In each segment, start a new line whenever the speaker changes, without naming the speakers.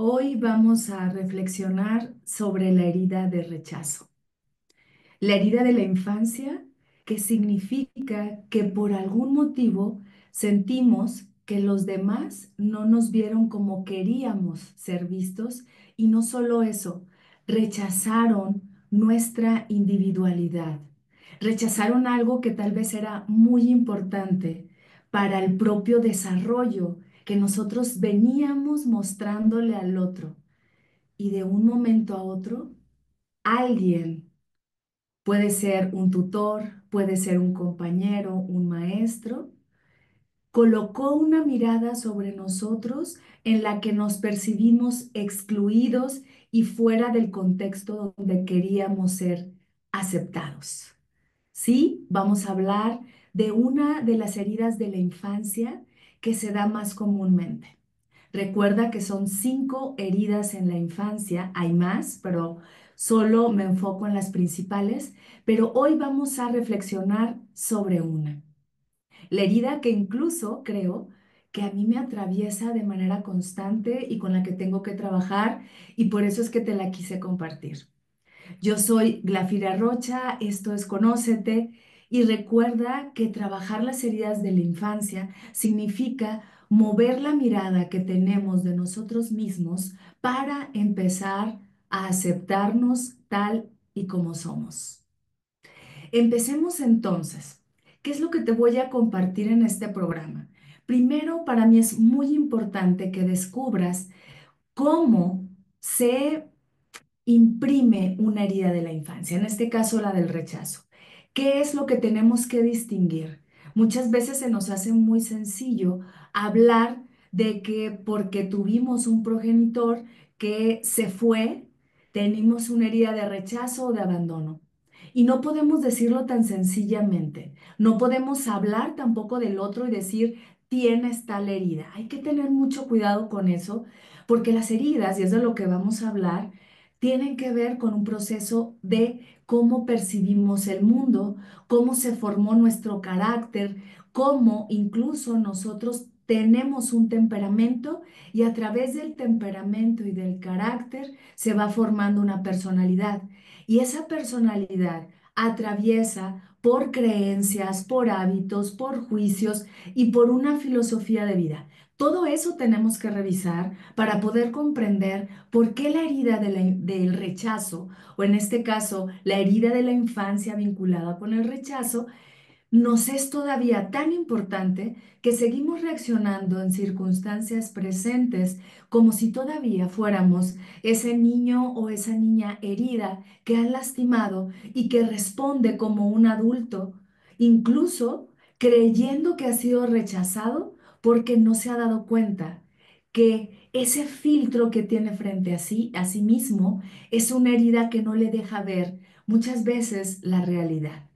Hoy vamos a reflexionar sobre la herida de rechazo. La herida de la infancia, que significa que por algún motivo sentimos que los demás no nos vieron como queríamos ser vistos y no solo eso, rechazaron nuestra individualidad. Rechazaron algo que tal vez era muy importante para el propio desarrollo que nosotros veníamos mostrándole al otro. Y de un momento a otro, alguien, puede ser un tutor, puede ser un compañero, un maestro, colocó una mirada sobre nosotros en la que nos percibimos excluidos y fuera del contexto donde queríamos ser aceptados. Sí, vamos a hablar de una de las heridas de la infancia que se da más comúnmente. Recuerda que son 5 heridas en la infancia, hay más, pero solo me enfoco en las principales, pero hoy vamos a reflexionar sobre una. La herida que incluso creo que a mí me atraviesa de manera constante y con la que tengo que trabajar y por eso es que te la quise compartir. Yo soy Glafira Rocha, esto es Conócete y recuerda que trabajar las heridas de la infancia significa mover la mirada que tenemos de nosotros mismos para empezar a aceptarnos tal y como somos. Empecemos entonces. ¿Qué es lo que te voy a compartir en este programa? Primero, para mí es muy importante que descubras cómo se imprime una herida de la infancia, en este caso la del rechazo. ¿Qué es lo que tenemos que distinguir? Muchas veces se nos hace muy sencillo hablar de que porque tuvimos un progenitor que se fue, tenemos una herida de rechazo o de abandono. Y no podemos decirlo tan sencillamente. No podemos hablar tampoco del otro y decir, tienes tal herida. Hay que tener mucho cuidado con eso, porque las heridas, y es de lo que vamos a hablar, tienen que ver con un proceso de cómo percibimos el mundo, cómo se formó nuestro carácter, cómo incluso nosotros tenemos un temperamento y a través del temperamento y del carácter se va formando una personalidad. Y esa personalidad atraviesa por creencias, por hábitos, por juicios y por una filosofía de vida. Todo eso tenemos que revisar para poder comprender por qué la herida del rechazo, o en este caso, la herida de la infancia vinculada con el rechazo, nos es todavía tan importante que seguimos reaccionando en circunstancias presentes como si todavía fuéramos ese niño o esa niña herida que han lastimado y que responde como un adulto, incluso creyendo que ha sido rechazado porque no se ha dado cuenta que ese filtro que tiene frente a sí mismo, es una herida que no le deja ver muchas veces la realidad.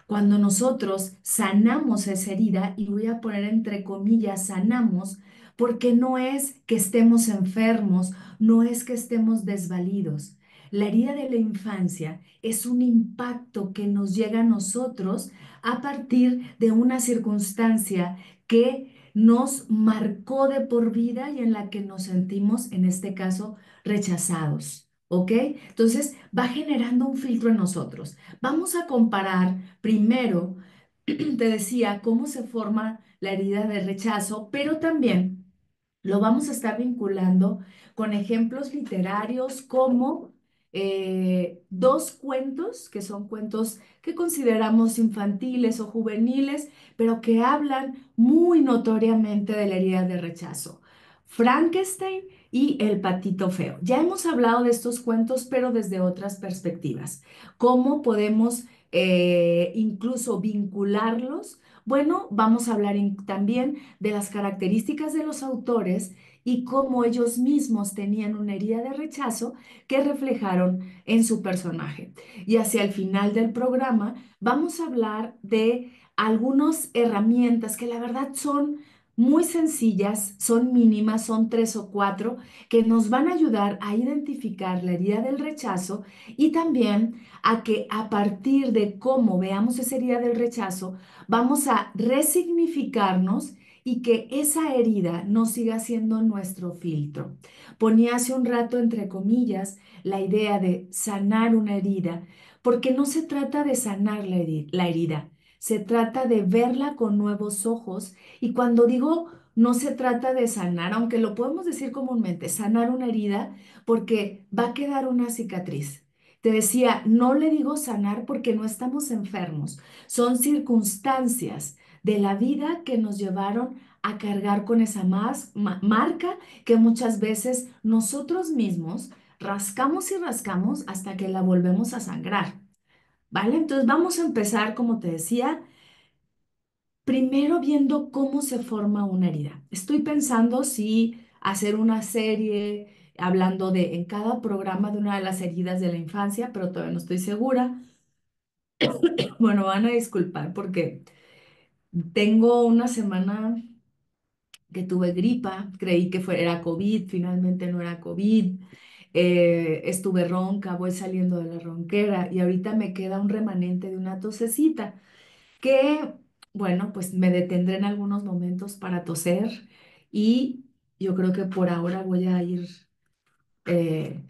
Cuando nosotros sanamos esa herida, y voy a poner entre comillas, sanamos, porque no es que estemos enfermos, no es que estemos desvalidos. La herida de la infancia es un impacto que nos llega a nosotros a partir de una circunstancia que nos marcó de por vida y en la que nos sentimos, en este caso, rechazados. ¿Ok? Entonces va generando un filtro en nosotros. Vamos a comparar primero, te decía, cómo se forma la herida de rechazo, pero también lo vamos a estar vinculando con ejemplos literarios como 2 cuentos, que son cuentos que consideramos infantiles o juveniles, pero que hablan muy notoriamente de la herida de rechazo. Frankenstein y El patito feo. Ya hemos hablado de estos cuentos, pero desde otras perspectivas. ¿Cómo podemos incluso vincularlos? Bueno, vamos a hablar también de las características de los autores y cómo ellos mismos tenían una herida de rechazo que reflejaron en su personaje. Y hacia el final del programa vamos a hablar de algunas herramientas que la verdad son muy sencillas, son mínimas, son 3 o 4, que nos van a ayudar a identificar la herida del rechazo y también a que a partir de cómo veamos esa herida del rechazo, vamos a resignificarnos y que esa herida no siga siendo nuestro filtro. Ponía hace un rato, entre comillas, la idea de sanar una herida, porque no se trata de sanar la herida, se trata de verla con nuevos ojos. Y cuando digo no se trata de sanar, aunque lo podemos decir comúnmente, sanar una herida, porque va a quedar una cicatriz. Te decía, no le digo sanar porque no estamos enfermos, son circunstancias de la vida que nos llevaron a cargar con esa marca que muchas veces nosotros mismos rascamos y rascamos hasta que la volvemos a sangrar, ¿vale? Entonces vamos a empezar, como te decía, primero viendo cómo se forma una herida. Estoy pensando si hacer una serie hablando de en cada programa de una de las heridas de la infancia, pero todavía no estoy segura. Bueno, van a disculpar porque tengo una semana que tuve gripa, creí que era COVID, finalmente no era COVID. Estuve ronca, voy saliendo de la ronquera y ahorita me queda un remanente de una tosecita que, bueno, pues me detendré en algunos momentos para toser y yo creo que por ahora voy a ir, eh,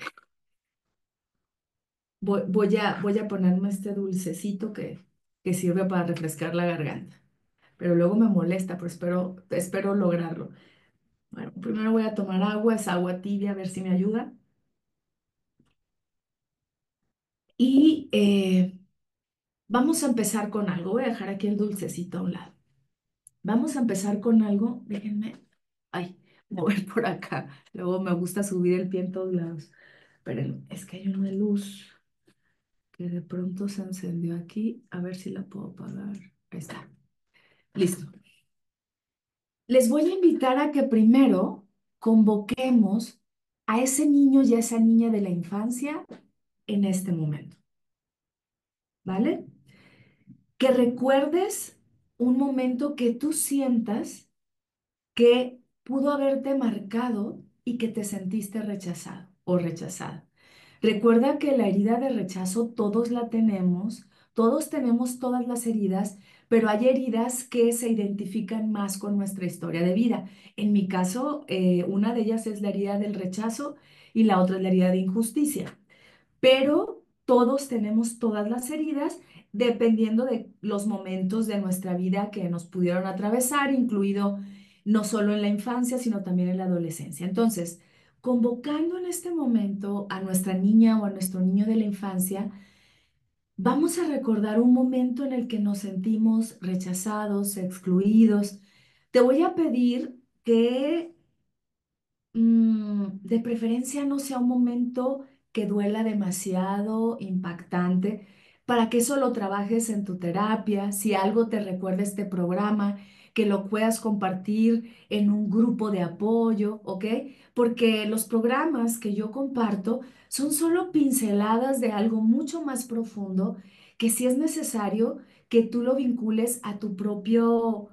voy a ponerme este dulcecito que sirve para refrescar la garganta, pero luego me molesta, pero espero lograrlo. Bueno, primero voy a tomar agua, es agua tibia, a ver si me ayuda. Y vamos a empezar con algo. Voy a dejar aquí el dulcecito a un lado. Vamos a empezar con algo. Déjenme, ay, mover por acá. Luego me gusta subir el pie en todos lados. Pero es que hay una luz que de pronto se encendió aquí. A ver si la puedo apagar. Ahí está. Listo. Les voy a invitar a que primero convoquemos a ese niño y a esa niña de la infancia en este momento, ¿vale? Que recuerdes un momento que tú sientas que pudo haberte marcado y que te sentiste rechazado o rechazada. Recuerda que la herida de rechazo todos la tenemos, todos tenemos todas las heridas, pero hay heridas que se identifican más con nuestra historia de vida. En mi caso, una de ellas es la herida del rechazo y la otra es la herida de injusticia, pero todos tenemos todas las heridas dependiendo de los momentos de nuestra vida que nos pudieron atravesar, incluido no solo en la infancia, sino también en la adolescencia. Entonces, convocando en este momento a nuestra niña o a nuestro niño de la infancia, vamos a recordar un momento en el que nos sentimos rechazados, excluidos. Te voy a pedir que de preferencia no sea un momento que duela demasiado, impactante, para que eso lo trabajes en tu terapia, si algo te recuerda este programa, que lo puedas compartir en un grupo de apoyo, ¿ok? Porque los programas que yo comparto son solo pinceladas de algo mucho más profundo que si es necesario que tú lo vincules a tu propia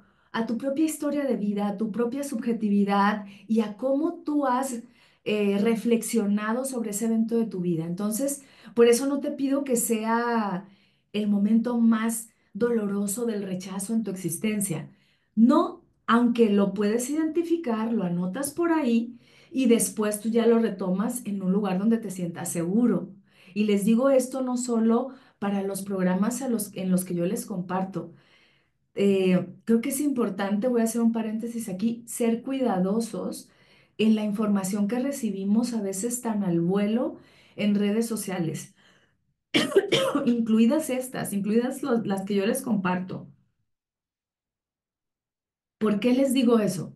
historia de vida, a tu propia subjetividad y a cómo tú has reflexionado sobre ese evento de tu vida. Entonces, por eso no te pido que sea el momento más doloroso del rechazo en tu existencia. No, aunque lo puedes identificar, lo anotas por ahí y después tú ya lo retomas en un lugar donde te sientas seguro. Y les digo esto no solo para los programas en los que yo les comparto. Creo que es importante, voy a hacer un paréntesis aquí, ser cuidadosos en la información que recibimos a veces tan al vuelo en redes sociales, incluidas estas, incluidas las que yo les comparto. ¿Por qué les digo eso?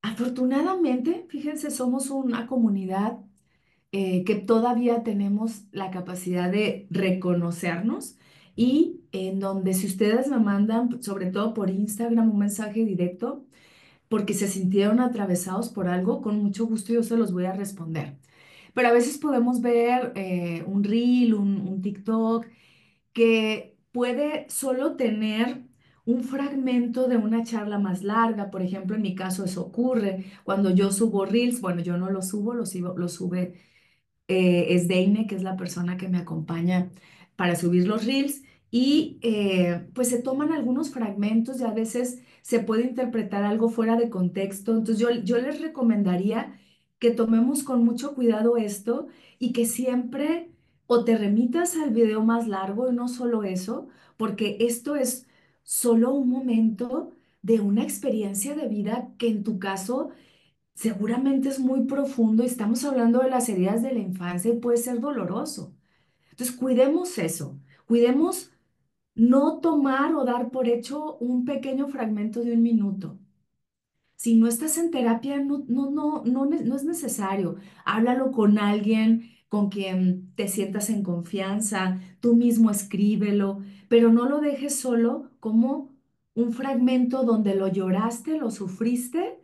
Afortunadamente, fíjense, somos una comunidad que todavía tenemos la capacidad de reconocernos y en donde si ustedes me mandan, sobre todo por Instagram, un mensaje directo, porque se sintieron atravesados por algo, con mucho gusto yo se los voy a responder. Pero a veces podemos ver un reel, un TikTok, que puede solo tener un fragmento de una charla más larga. Por ejemplo, en mi caso eso ocurre cuando yo subo reels. Bueno, yo no lo subo, lo sube es Deine, que es la persona que me acompaña para subir los reels. Y pues se toman algunos fragmentos y a veces se puede interpretar algo fuera de contexto. Entonces yo les recomendaría que tomemos con mucho cuidado esto y que siempre o te remitas al video más largo y no solo eso, porque esto es solo un momento de una experiencia de vida que en tu caso seguramente es muy profundo y estamos hablando de las heridas de la infancia y puede ser doloroso. Entonces, cuidemos eso, cuidemos no tomar o dar por hecho un pequeño fragmento de un minuto. Si no estás en terapia, no es necesario. Háblalo con alguien con quien te sientas en confianza, tú mismo escríbelo, pero no lo dejes solo como un fragmento donde lo lloraste, lo sufriste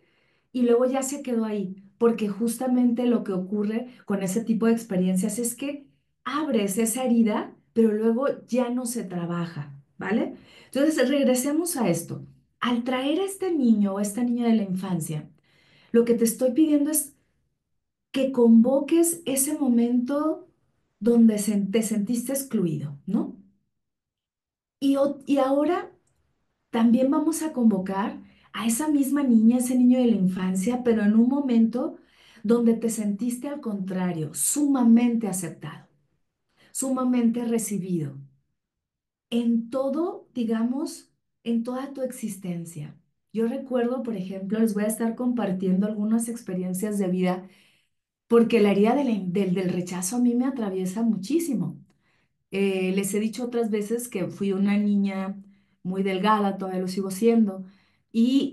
y luego ya se quedó ahí, porque justamente lo que ocurre con ese tipo de experiencias es que abres esa herida, pero luego ya no se trabaja, ¿vale? Entonces, regresemos a esto. Al traer a este niño o esta niña de la infancia, lo que te estoy pidiendo es que convoques ese momento donde te sentiste excluido, ¿no? Y ahora también vamos a convocar a esa misma niña, ese niño de la infancia, pero en un momento donde te sentiste al contrario, sumamente aceptado, sumamente recibido, en todo, digamos, en toda tu existencia. Yo recuerdo, por ejemplo, les voy a estar compartiendo algunas experiencias de vida, porque la herida del rechazo a mí me atraviesa muchísimo. Les he dicho otras veces que fui una niña muy delgada, todavía lo sigo siendo, y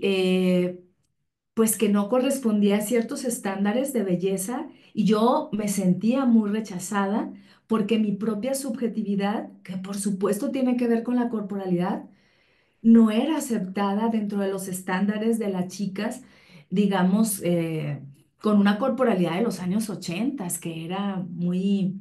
pues que no correspondía a ciertos estándares de belleza y yo me sentía muy rechazada porque mi propia subjetividad, que por supuesto tiene que ver con la corporalidad, no era aceptada dentro de los estándares de las chicas, digamos, con una corporalidad de los años 80, que era muy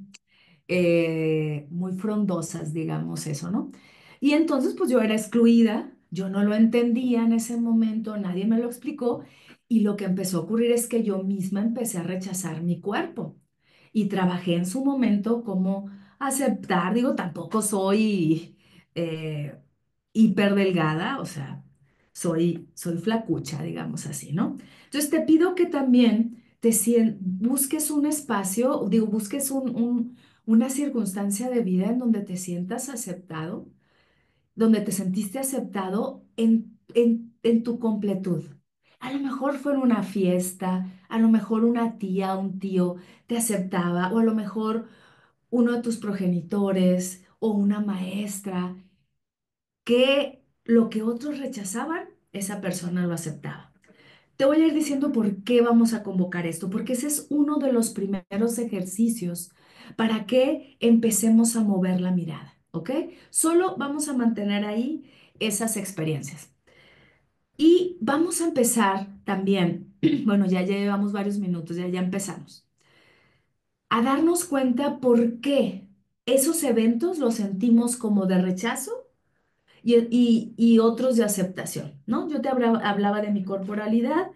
frondosas, digamos eso, ¿no? Y entonces pues yo era excluida, yo no lo entendía en ese momento, nadie me lo explicó y lo que empezó a ocurrir es que yo misma empecé a rechazar mi cuerpo y trabajé en su momento como aceptar, digo, tampoco soy eh, hiper delgada, o sea, soy flacucha, digamos así, ¿no? Entonces te pido que también busques un espacio, digo, busques una circunstancia de vida en donde te sientas aceptado, donde te sentiste aceptado en tu completud. A lo mejor fue en una fiesta, a lo mejor una tía, un tío te aceptaba, o a lo mejor uno de tus progenitores o una maestra, que lo que otros rechazaban, esa persona lo aceptaba. Te voy a ir diciendo por qué vamos a convocar esto, porque ese es uno de los primeros ejercicios para que empecemos a mover la mirada, ¿ok? Solo vamos a mantener ahí esas experiencias. Y vamos a empezar también, bueno, ya llevamos varios minutos, ya empezamos, a darnos cuenta por qué esos eventos los sentimos como de rechazo y otros de aceptación, ¿no? Yo te hablaba de mi corporalidad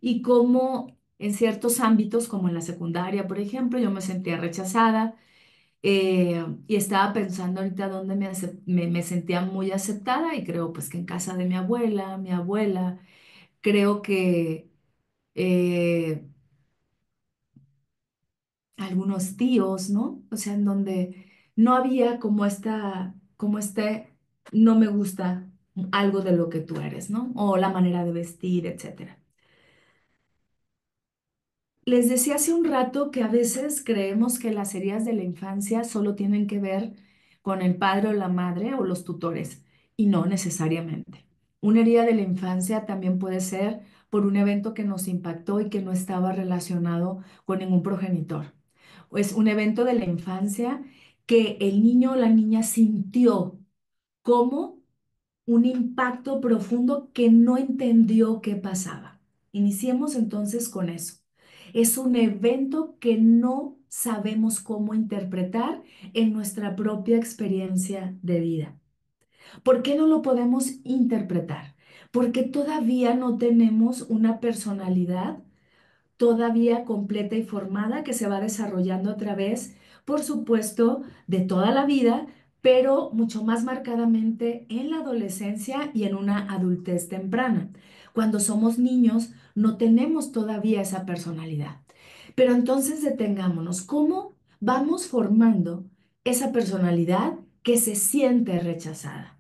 y cómo en ciertos ámbitos, como en la secundaria, por ejemplo, yo me sentía rechazada y estaba pensando ahorita dónde me sentía muy aceptada y creo pues que en casa de mi abuela, creo que eh, algunos tíos, ¿no? O sea, en donde no había como este, no me gusta algo de lo que tú eres, ¿no? O la manera de vestir, etcétera. Les decía hace un rato que a veces creemos que las heridas de la infancia solo tienen que ver con el padre o la madre o los tutores, y no necesariamente. Una herida de la infancia también puede ser por un evento que nos impactó y que no estaba relacionado con ningún progenitor. O es un evento de la infancia que el niño o la niña sintió como un impacto profundo que no entendió qué pasaba. Iniciemos entonces con eso. Es un evento que no sabemos cómo interpretar en nuestra propia experiencia de vida. ¿Por qué no lo podemos interpretar? Porque todavía no tenemos una personalidad todavía completa y formada que se va desarrollando a través, por supuesto, de toda la vida, pero mucho más marcadamente en la adolescencia y en una adultez temprana. Cuando somos niños no tenemos todavía esa personalidad. Pero entonces detengámonos, ¿cómo vamos formando esa personalidad que se siente rechazada?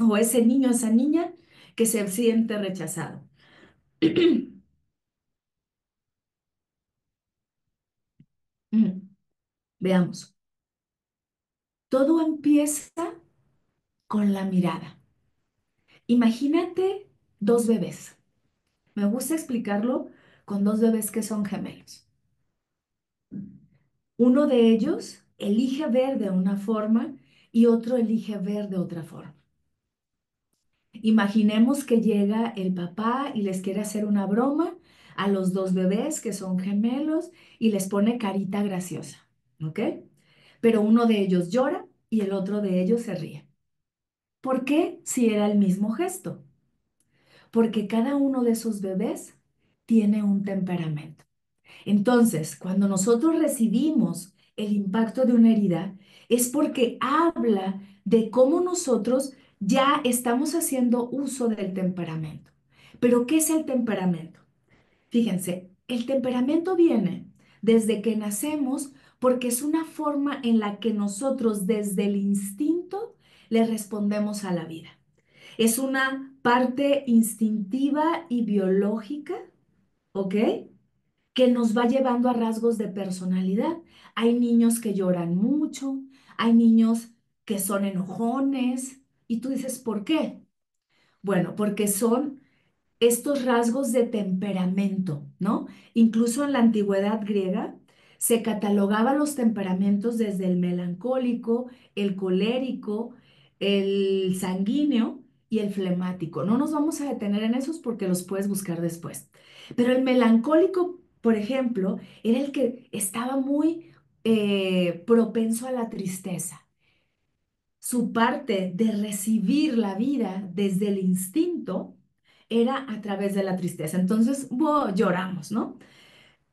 O ese niño, esa niña que se siente rechazado. Veamos, todo empieza con la mirada. Imagínate dos bebés. Me gusta explicarlo con dos bebés que son gemelos. Uno de ellos elige ver de una forma y otro elige ver de otra forma. Imaginemos que llega el papá y les quiere hacer una broma a los dos bebés que son gemelos y les pone carita graciosa, ¿ok? Pero uno de ellos llora y el otro de ellos se ríe. ¿Por qué si era el mismo gesto? Porque cada uno de esos bebés tiene un temperamento. Entonces, cuando nosotros recibimos el impacto de una herida, es porque habla de cómo nosotros ya estamos haciendo uso del temperamento. Pero, ¿qué es el temperamento? Fíjense, el temperamento viene desde que nacemos porque es una forma en la que nosotros desde el instinto le respondemos a la vida. Es una parte instintiva y biológica, ¿ok? Que nos va llevando a rasgos de personalidad. Hay niños que lloran mucho, hay niños que son enojones, y tú dices, ¿por qué? Bueno, porque son estos rasgos de temperamento, ¿no? Incluso en la antigüedad griega se catalogaban los temperamentos desde el melancólico, el colérico, el sanguíneo y el flemático. No nos vamos a detener en esos porque los puedes buscar después. Pero el melancólico, por ejemplo, era el que estaba muy propenso a la tristeza. Su parte de recibir la vida desde el instinto era a través de la tristeza. Entonces, lloramos, ¿no?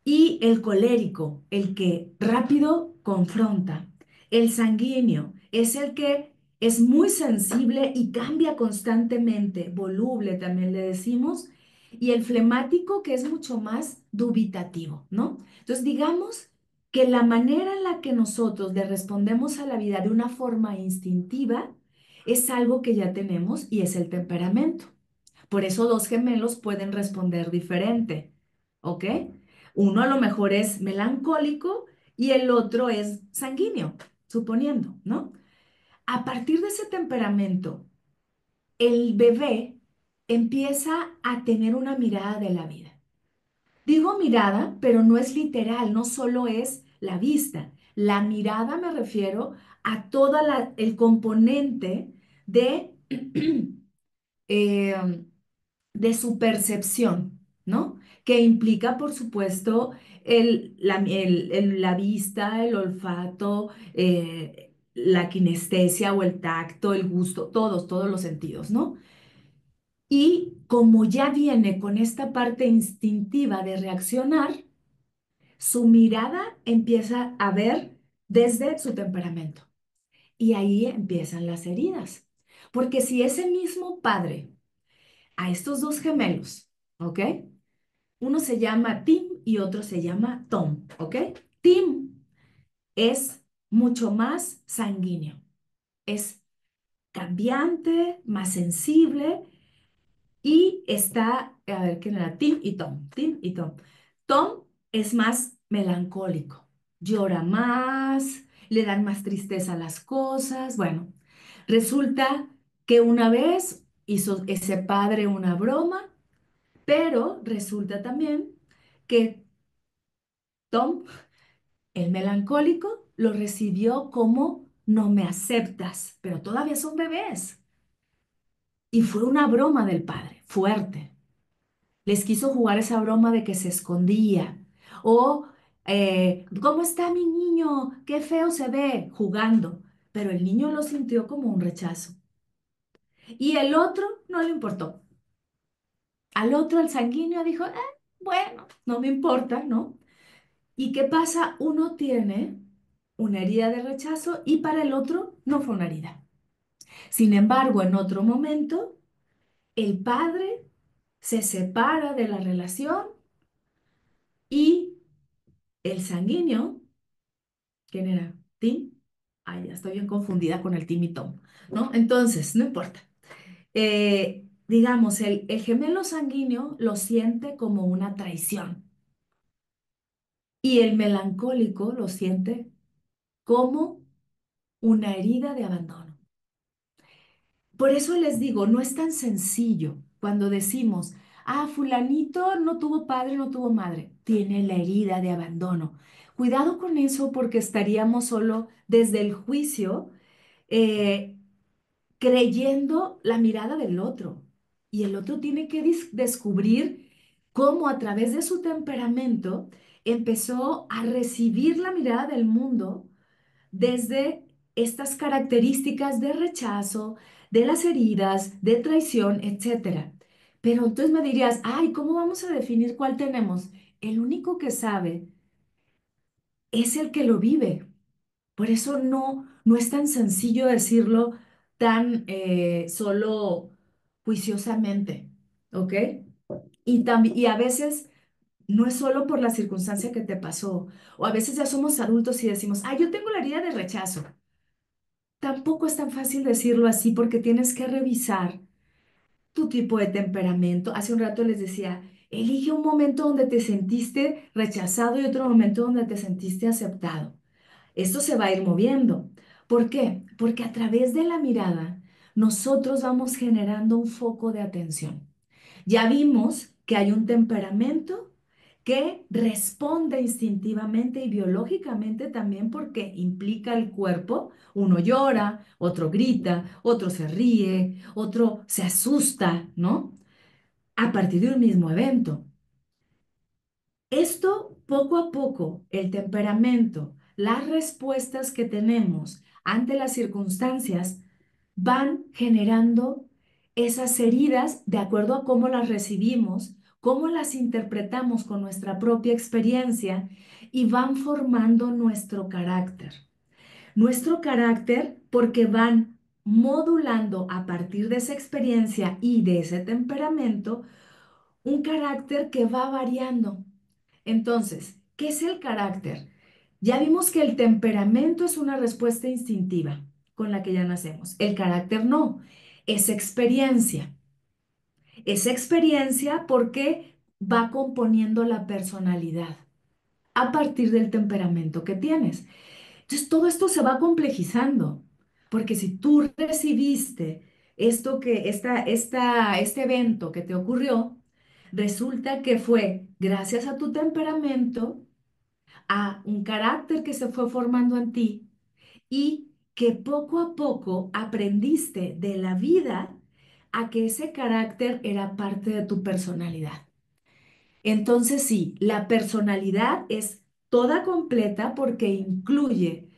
Y el colérico, el que rápido confronta. El sanguíneo es el que es muy sensible y cambia constantemente, voluble también le decimos. Y el flemático, que es mucho más dubitativo, ¿no? Entonces, digamos que la manera en la que nosotros le respondemos a la vida de una forma instintiva es algo que ya tenemos y es el temperamento. Por eso dos gemelos pueden responder diferente, ¿ok? Uno a lo mejor es melancólico y el otro es sanguíneo, suponiendo, ¿no? A partir de ese temperamento, el bebé empieza a tener una mirada de la vida. Digo mirada, pero no es literal, no solo es la vista. La mirada me refiero a todo el componente de eh, de su percepción, ¿no? Que implica, por supuesto, la vista, el olfato, la kinestesia o el tacto, el gusto, todos los sentidos, ¿no? Y como ya viene con esta parte instintiva de reaccionar, su mirada empieza a ver desde su temperamento. Y ahí empiezan las heridas. Porque si ese mismo padre a estos dos gemelos, ¿ok? Uno se llama Tim y otro se llama Tom, ¿ok? Tim es mucho más sanguíneo, es cambiante, más sensible y está, a ver, ¿quién era? Tim y Tom, Tim y Tom. Tom es más melancólico, llora más, le dan más tristeza a las cosas. Bueno, resulta que una vez hizo ese padre una broma, pero resulta también que Tom, el melancólico, lo recibió como no me aceptas, pero todavía son bebés. Y fue una broma del padre, fuerte. Les quiso jugar esa broma de que se escondía. O, ¿cómo está mi niño? Qué feo se ve jugando. Pero el niño lo sintió como un rechazo. Y el otro no le importó. Al otro, el sanguíneo, dijo, bueno, no me importa, ¿no? ¿Y qué pasa? Uno tiene una herida de rechazo y para el otro no fue una herida. Sin embargo, en otro momento, el padre se separa de la relación y el sanguíneo, ¿quién era? ¿Tim? Ay, ya estoy bien confundida con el Tim y Tom, ¿no? Entonces, no importa. Digamos, el gemelo sanguíneo lo siente como una traición y el melancólico lo siente como una herida de abandono. Por eso les digo, no es tan sencillo cuando decimos, ah, fulanito no tuvo padre, no tuvo madre, tiene la herida de abandono. Cuidado con eso porque estaríamos solo desde el juicio eh, creyendo la mirada del otro. Y el otro tiene que descubrir cómo a través de su temperamento empezó a recibir la mirada del mundo desde estas características de rechazo, de las heridas, de traición, etcétera. Pero entonces me dirías, ay, ¿cómo vamos a definir cuál tenemos? El único que sabe es el que lo vive. Por eso no es tan sencillo decirlo tan solo juiciosamente, ¿ok? Y a veces no es solo por la circunstancia que te pasó, o a veces ya somos adultos y decimos, ah, yo tengo la herida de rechazo. Tampoco es tan fácil decirlo así porque tienes que revisar tu tipo de temperamento. Hace un rato les decía, elige un momento donde te sentiste rechazado y otro momento donde te sentiste aceptado. Esto se va a ir moviendo. ¿Por qué? Porque a través de la mirada nosotros vamos generando un foco de atención. Ya vimos que hay un temperamento que responde instintivamente y biológicamente también porque implica el cuerpo. Uno llora, otro grita, otro se ríe, otro se asusta, ¿no? A partir de un mismo evento. Esto, poco a poco, el temperamento, las respuestas que tenemos ante las circunstancias van generando esas heridas de acuerdo a cómo las recibimos, cómo las interpretamos con nuestra propia experiencia y van formando nuestro carácter. Nuestro carácter porque van modulando a partir de esa experiencia y de ese temperamento un carácter que va variando. Entonces, ¿qué es el carácter? Ya vimos que el temperamento es una respuesta instintiva con la que ya nacemos. El carácter no, es experiencia. Es experiencia porque va componiendo la personalidad a partir del temperamento que tienes. Entonces, todo esto se va complejizando, porque si tú recibiste este evento que te ocurrió, resulta que fue gracias a tu temperamento, a un carácter que se fue formando en ti y que poco a poco aprendiste de la vida a que ese carácter era parte de tu personalidad. Entonces sí, la personalidad es toda completa porque incluye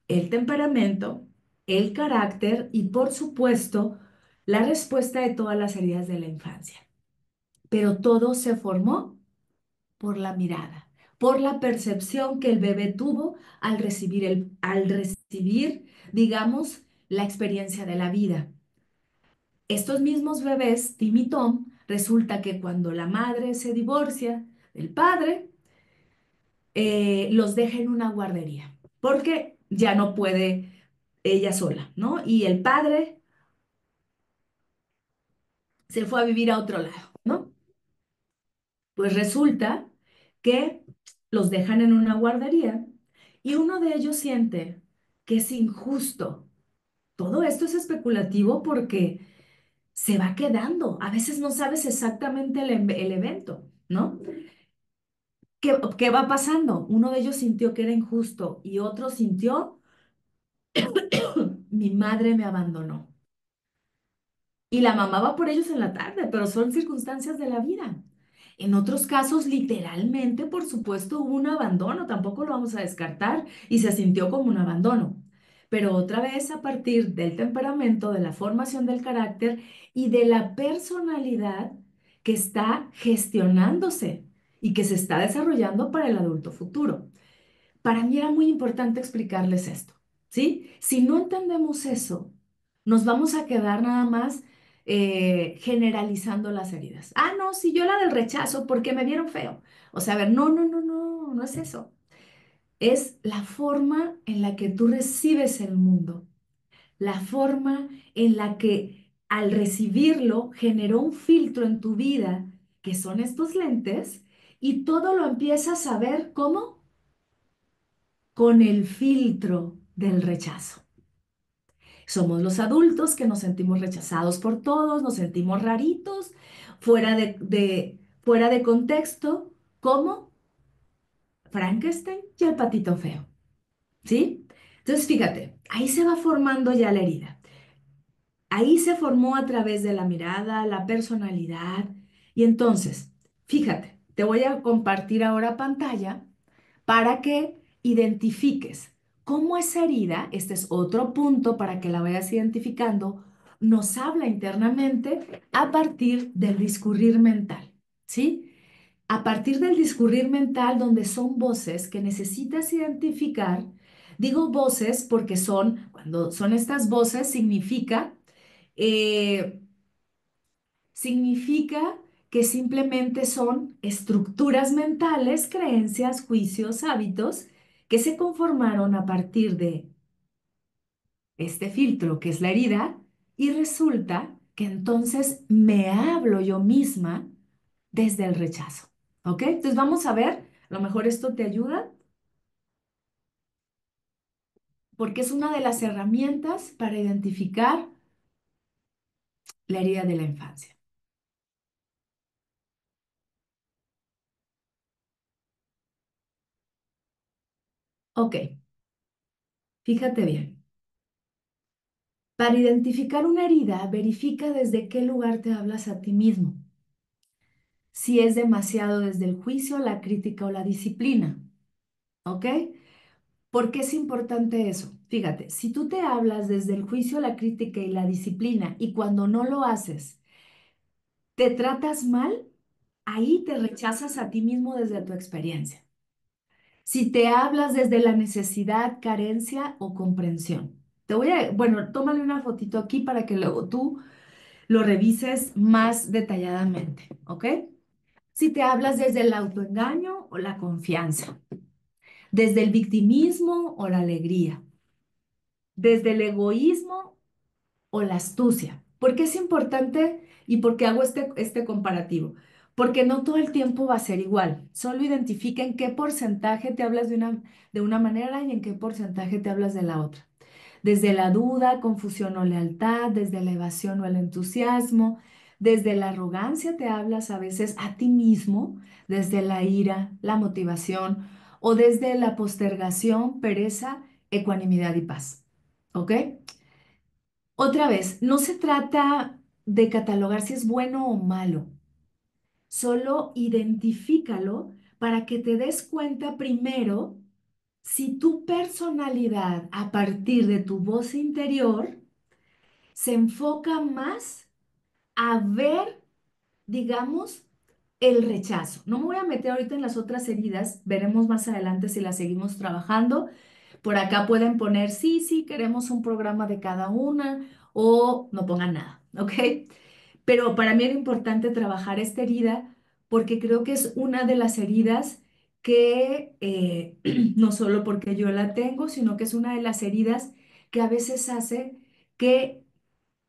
el temperamento, el carácter y por supuesto la respuesta de todas las heridas de la infancia. Pero todo se formó por la mirada, por la percepción que el bebé tuvo al recibir, digamos, la experiencia de la vida. Estos mismos bebés, Tim y Tom, resulta que cuando la madre se divorcia del padre, los deja en una guardería, porque ya no puede ella sola, ¿no? Y el padre se fue a vivir a otro lado, ¿no? Pues resulta que los dejan en una guardería y uno de ellos siente que es injusto. Todo esto es especulativo porque se va quedando. A veces no sabes exactamente el evento, ¿no? ¿Qué va pasando? Uno de ellos sintió que era injusto y otro sintió, mi madre me abandonó. Y la mamá va por ellos en la tarde, pero son circunstancias de la vida. En otros casos, literalmente, por supuesto, hubo un abandono, tampoco lo vamos a descartar, y se sintió como un abandono. Pero otra vez, a partir del temperamento, de la formación del carácter y de la personalidad que está gestionándose y que se está desarrollando para el adulto futuro. para mí era muy importante explicarles esto, ¿sí? Si no entendemos eso, nos vamos a quedar nada más generalizando las heridas. Ah, no, si yo la del rechazo porque me vieron feo. O sea, a ver, no, no, no, no, no es eso. Es la forma en la que tú recibes el mundo, la forma en la que al recibirlo generó un filtro en tu vida, que son estos lentes, y todo lo empiezas a ver ¿cómo? Con el filtro del rechazo. Somos los adultos que nos sentimos rechazados por todos, nos sentimos raritos, fuera de contexto, como Frankenstein y el patito feo, ¿sí? Entonces, fíjate, ahí se va formando ya la herida. Ahí se formó a través de la mirada, la personalidad. Y entonces, fíjate, te voy a compartir ahora pantalla para que identifiques cómo esa herida, este es otro punto para que la vayas identificando, nos habla internamente a partir del discurrir mental, ¿sí? A partir del discurrir mental, donde son voces que necesitas identificar, digo voces porque cuando son estas voces, eh, significa que simplemente son estructuras mentales, creencias, juicios, hábitos que se conformaron a partir de este filtro que es la herida y resulta que entonces me hablo yo misma desde el rechazo. ¿Ok? Entonces vamos a ver, a lo mejor esto te ayuda porque es una de las herramientas para identificar la herida de la infancia. Ok, fíjate bien. Para identificar una herida, verifica desde qué lugar te hablas a ti mismo. Si es demasiado desde el juicio, la crítica o la disciplina. ¿Ok? ¿Por qué es importante eso? Fíjate, si tú te hablas desde el juicio, la crítica y la disciplina y cuando no lo haces, te tratas mal, ahí te rechazas a ti mismo desde tu experiencia. Si te hablas desde la necesidad, carencia o comprensión. Bueno, tómale una fotito aquí para que luego tú lo revises más detalladamente, ¿ok? Si te hablas desde el autoengaño o la confianza, desde el victimismo o la alegría, desde el egoísmo o la astucia. ¿Por qué es importante y por qué hago este comparativo? Porque no todo el tiempo va a ser igual. Solo identifica en qué porcentaje te hablas de una manera y en qué porcentaje te hablas de la otra. Desde la duda, confusión o lealtad, desde la evasión o el entusiasmo, desde la arrogancia te hablas a veces a ti mismo, desde la ira, la motivación o desde la postergación, pereza, ecuanimidad y paz. ¿Ok? Otra vez, no se trata de catalogar si es bueno o malo, solo identifícalo para que te des cuenta primero si tu personalidad a partir de tu voz interior se enfoca más a ver, digamos, el rechazo. No me voy a meter ahorita en las otras heridas, veremos más adelante si las seguimos trabajando. Por acá pueden poner sí, sí, queremos un programa de cada una o no pongan nada, ¿ok? Pero para mí era importante trabajar esta herida porque creo que es una de las heridas que no solo porque yo la tengo, sino que es una de las heridas que a veces hace que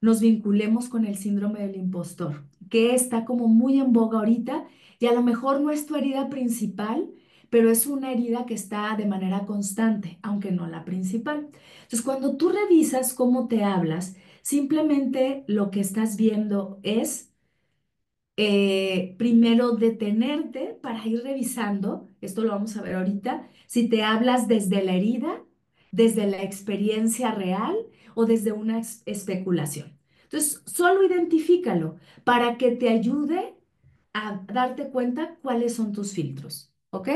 nos vinculemos con el síndrome del impostor, que está como muy en boga ahorita y a lo mejor no es tu herida principal, pero es una herida que está de manera constante, aunque no la principal. Entonces, cuando tú revisas cómo te hablas, simplemente lo que estás viendo es primero detenerte para ir revisando, esto lo vamos a ver ahorita, si te hablas desde la herida, desde la experiencia real o desde una especulación. Entonces, solo identifícalo para que te ayude a darte cuenta cuáles son tus filtros, ¿ok?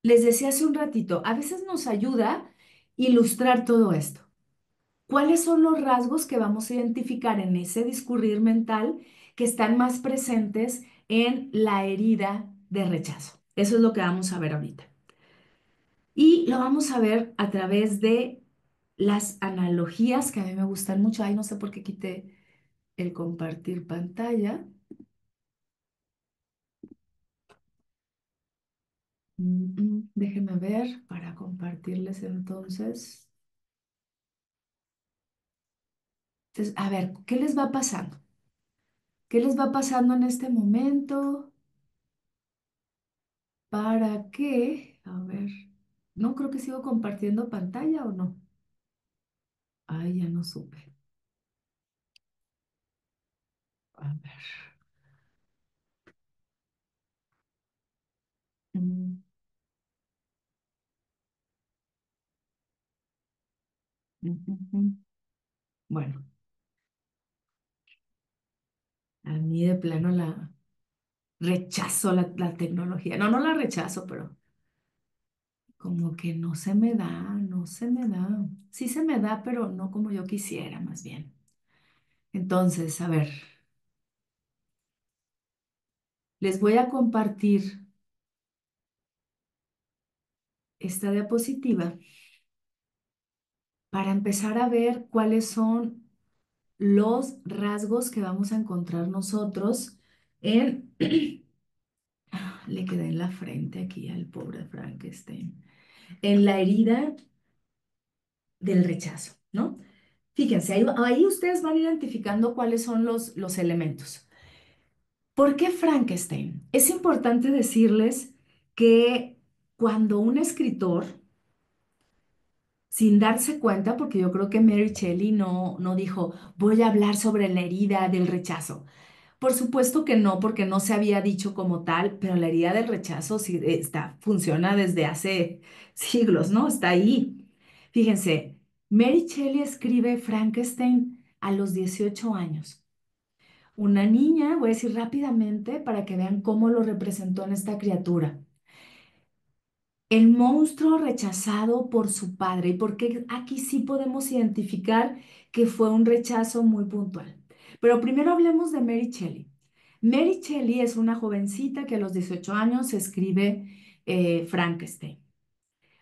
Les decía hace un ratito, a veces nos ayuda ilustrar todo esto. ¿Cuáles son los rasgos que vamos a identificar en ese discurrir mental que están más presentes en la herida de rechazo? Eso es lo que vamos a ver ahorita. Y lo vamos a ver a través de las analogías que a mí me gustan mucho. Ay, no sé por qué quité el compartir pantalla. Déjenme ver para compartirles entonces. Entonces, a ver, ¿qué les va pasando? ¿Qué les va pasando en este momento? ¿Para qué? A ver, no creo que sigo compartiendo pantalla o no. Ay, ya no supe. A ver. Mm, ujú. Bueno, a mí de plano la rechazo la tecnología. No, no la rechazo, pero como que no se me da, no se me da. Sí se me da, pero no como yo quisiera, más bien. Entonces, a ver, les voy a compartir esta diapositiva para empezar a ver cuáles son los rasgos que vamos a encontrar nosotros en... Le quedé en la frente aquí al pobre Frankenstein. En la herida del rechazo, ¿no? Fíjense, ahí ustedes van identificando cuáles son los elementos. ¿Por qué Frankenstein? Es importante decirles que cuando un escritor, sin darse cuenta, porque yo creo que Mary Shelley no dijo, voy a hablar sobre la herida del rechazo. Por supuesto que no, porque no se había dicho como tal, pero la herida del rechazo sí está, funciona desde hace siglos, ¿no? Está ahí. Fíjense, Mary Shelley escribe Frankenstein a los 18 años. Una niña, voy a decir rápidamente para que vean cómo lo representó en esta criatura. El monstruo rechazado por su padre, y porque aquí sí podemos identificar que fue un rechazo muy puntual. Pero primero hablemos de Mary Shelley. Mary Shelley es una jovencita que a los 18 años escribe Frankenstein,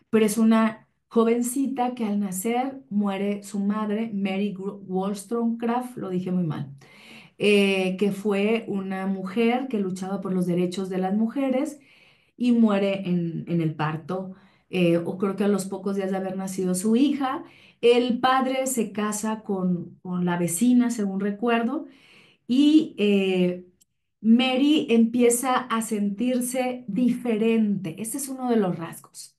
pero es una jovencita que al nacer muere su madre, Mary Wollstonecraft, lo dije muy mal, que fue una mujer que luchaba por los derechos de las mujeres y muere en el parto, o creo que a los pocos días de haber nacido su hija. El padre se casa con la vecina, según recuerdo, y Mary empieza a sentirse diferente. Este es uno de los rasgos.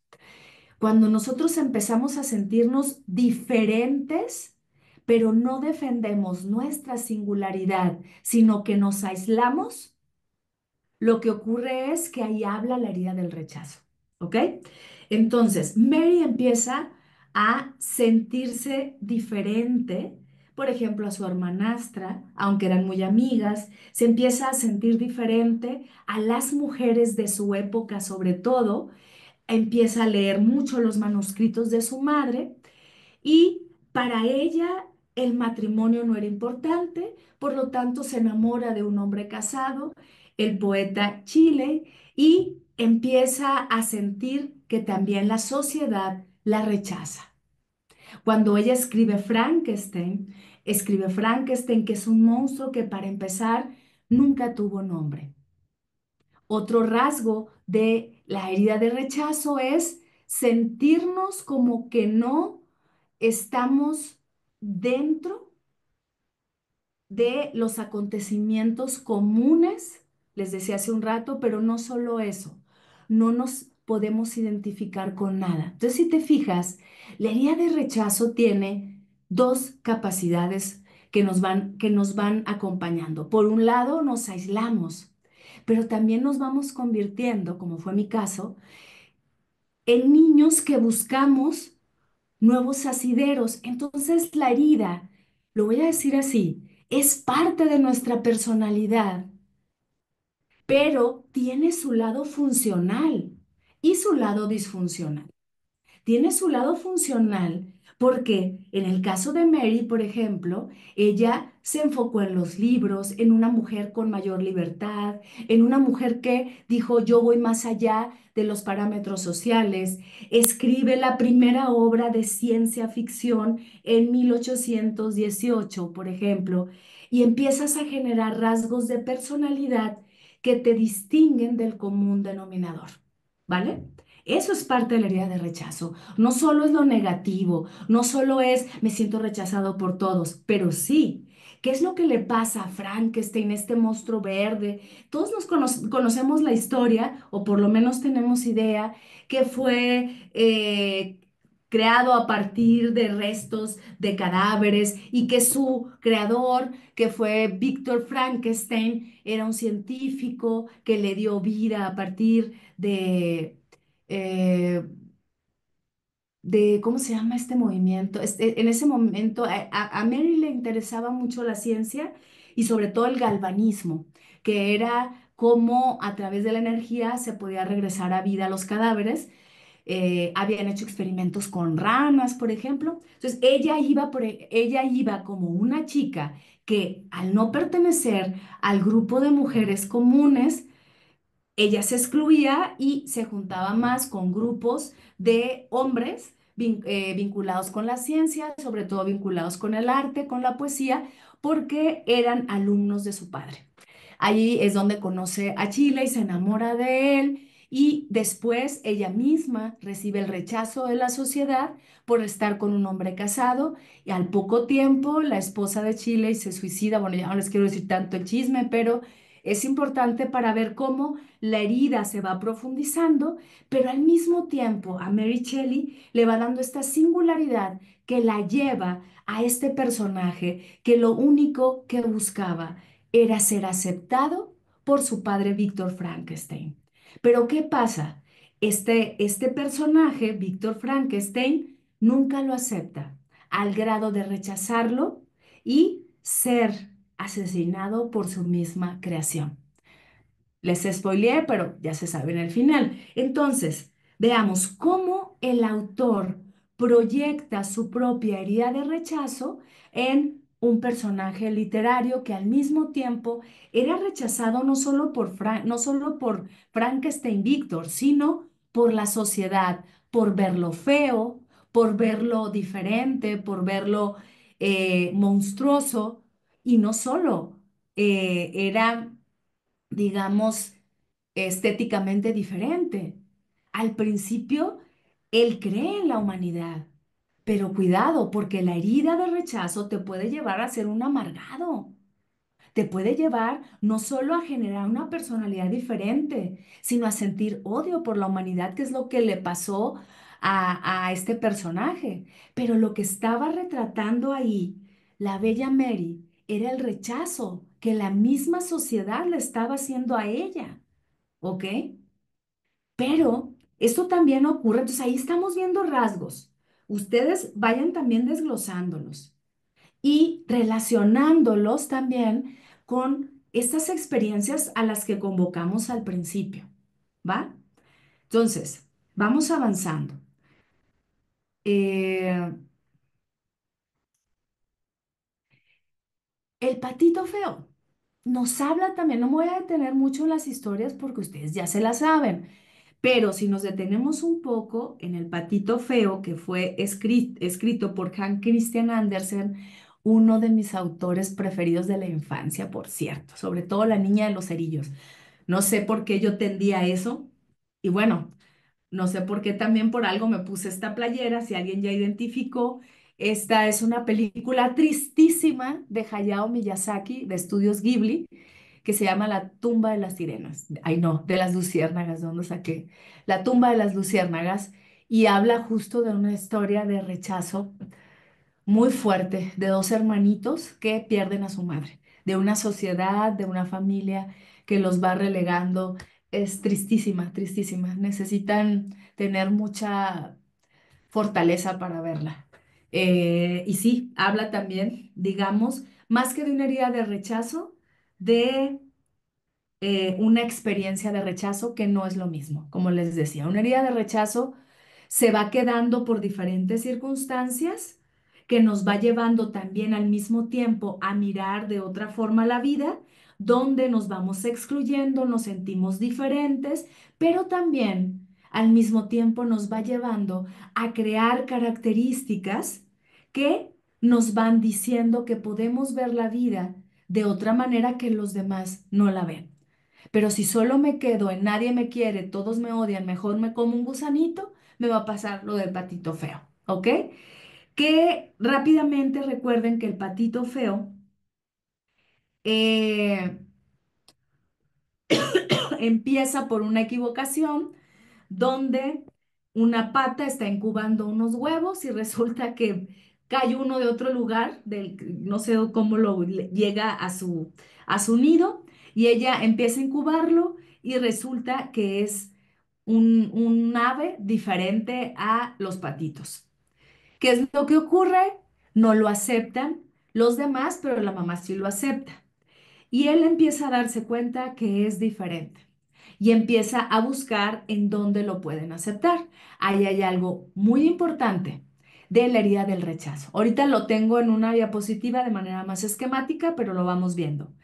Cuando nosotros empezamos a sentirnos diferentes, pero no defendemos nuestra singularidad, sino que nos aislamos, lo que ocurre es que ahí habla la herida del rechazo, ¿ok? Entonces, Mary empieza a sentirse diferente, por ejemplo, a su hermanastra, aunque eran muy amigas, se empieza a sentir diferente a las mujeres de su época, sobre todo, empieza a leer mucho los manuscritos de su madre y para ella el matrimonio no era importante, por lo tanto se enamora de un hombre casado, el poeta Chile, y empieza a sentir que también la sociedad la rechaza. Cuando ella escribe Frankenstein, que es un monstruo que para empezar nunca tuvo nombre. Otro rasgo de la herida de rechazo es sentirnos como que no estamos dentro de los acontecimientos comunes, les decía hace un rato, pero no solo eso, no nos podemos identificar con nada. Entonces, si te fijas, la herida de rechazo tiene dos capacidades que nos van acompañando. Por un lado, nos aislamos, pero también nos vamos convirtiendo, como fue mi caso, en niños que buscamos nuevos asideros. Entonces la herida, lo voy a decir así, es parte de nuestra personalidad, pero tiene su lado funcional y su lado disfuncional. Tiene su lado funcional Porque en el caso de Mary, por ejemplo, ella se enfocó en los libros, en una mujer con mayor libertad, en una mujer que dijo, yo voy más allá de los parámetros sociales. Escribe la primera obra de ciencia ficción en 1818, por ejemplo, y empiezas a generar rasgos de personalidad que te distinguen del común denominador, ¿vale? Eso es parte de la herida de rechazo. No solo es lo negativo, no solo es me siento rechazado por todos, pero sí, ¿qué es lo que le pasa a Frankenstein, este monstruo verde? Todos conocemos la historia, o por lo menos tenemos idea, que fue creado a partir de restos de cadáveres y que su creador, que fue Víctor Frankenstein, era un científico que le dio vida a partir eh, ¿cómo se llama este movimiento? En ese momento a Mary le interesaba mucho la ciencia y sobre todo el galvanismo, que era cómo a través de la energía se podía regresar a vida a los cadáveres. Habían hecho experimentos con ranas, por ejemplo. Entonces, ella iba como una chica que al no pertenecer al grupo de mujeres comunes, ella se excluía y se juntaba más con grupos de hombres vinculados con la ciencia, sobre todo vinculados con el arte, con la poesía, porque eran alumnos de su padre. Allí es donde conoce a Chile y se enamora de él y después ella misma recibe el rechazo de la sociedad por estar con un hombre casado y al poco tiempo la esposa de Chile se suicida. Bueno, ya no les quiero decir tanto el chisme, pero es importante para ver cómo la herida se va profundizando, pero al mismo tiempo a Mary Shelley le va dando esta singularidad que la lleva a este personaje que lo único que buscaba era ser aceptado por su padre Víctor Frankenstein. Pero ¿qué pasa? Este personaje, Víctor Frankenstein, nunca lo acepta, al grado de rechazarlo y ser asesinado por su misma creación. Les spoileé, pero ya se sabe en el final. Entonces, veamos cómo el autor proyecta su propia herida de rechazo en un personaje literario que al mismo tiempo era rechazado no solo por Frankenstein Víctor, sino por la sociedad, por verlo feo, por verlo diferente, por verlo monstruoso, y no solo era, digamos, estéticamente diferente. Al principio, él cree en la humanidad, pero cuidado, porque la herida de rechazo te puede llevar a ser un amargado. Te puede llevar no solo a generar una personalidad diferente, sino a sentir odio por la humanidad, que es lo que le pasó a este personaje. Pero lo que estaba retratando ahí, la bella Mary, era el rechazo que la misma sociedad le estaba haciendo a ella, ¿ok? Pero esto también ocurre, entonces ahí estamos viendo rasgos. Ustedes vayan también desglosándolos y relacionándolos también con estas experiencias a las que convocamos al principio, ¿va? Entonces, vamos avanzando. Eh, el patito feo nos habla también, no me voy a detener mucho en las historias porque ustedes ya se las saben, pero si nos detenemos un poco en el patito feo que fue escrito por Hans Christian Andersen, uno de mis autores preferidos de la infancia, por cierto, sobre todo La niña de los cerillos. No sé por qué yo tendía a eso. Y bueno, no sé por qué también por algo me puse esta playera, si alguien ya identificó. Esta es una película tristísima de Hayao Miyazaki, de Estudios Ghibli, que se llama La tumba de las sirenas. Ay, no, de las luciérnagas, ¿de dónde saqué? La tumba de las luciérnagas. Y habla justo de una historia de rechazo muy fuerte de dos hermanitos que pierden a su madre, de una sociedad, de una familia que los va relegando. Es tristísima, tristísima. Necesitan tener mucha fortaleza para verla. Y sí, habla también, digamos, más que de una herida de rechazo, de una experiencia de rechazo que no es lo mismo. Como les decía, una herida de rechazo se va quedando por diferentes circunstancias que nos va llevando también al mismo tiempo a mirar de otra forma la vida, donde nos vamos excluyendo, nos sentimos diferentes, pero también al mismo tiempo nos va llevando a crear características que nos van diciendo que podemos ver la vida de otra manera que los demás no la ven. Pero si solo me quedo en nadie me quiere, todos me odian, mejor me como un gusanito, me va a pasar lo del patito feo, ¿ok? Que rápidamente recuerden que el patito feo eh, empieza por una equivocación donde una pata está incubando unos huevos y resulta que cae uno de otro lugar, no sé cómo llega a su nido, y ella empieza a incubarlo y resulta que es un ave diferente a los patitos. ¿Qué es lo que ocurre? No lo aceptan los demás, pero la mamá sí lo acepta. Y él empieza a darse cuenta que es diferente y empieza a buscar en dónde lo pueden aceptar. Ahí hay algo muy importante de la herida del rechazo. Ahorita lo tengo en una diapositiva de manera más esquemática, pero lo vamos viendo.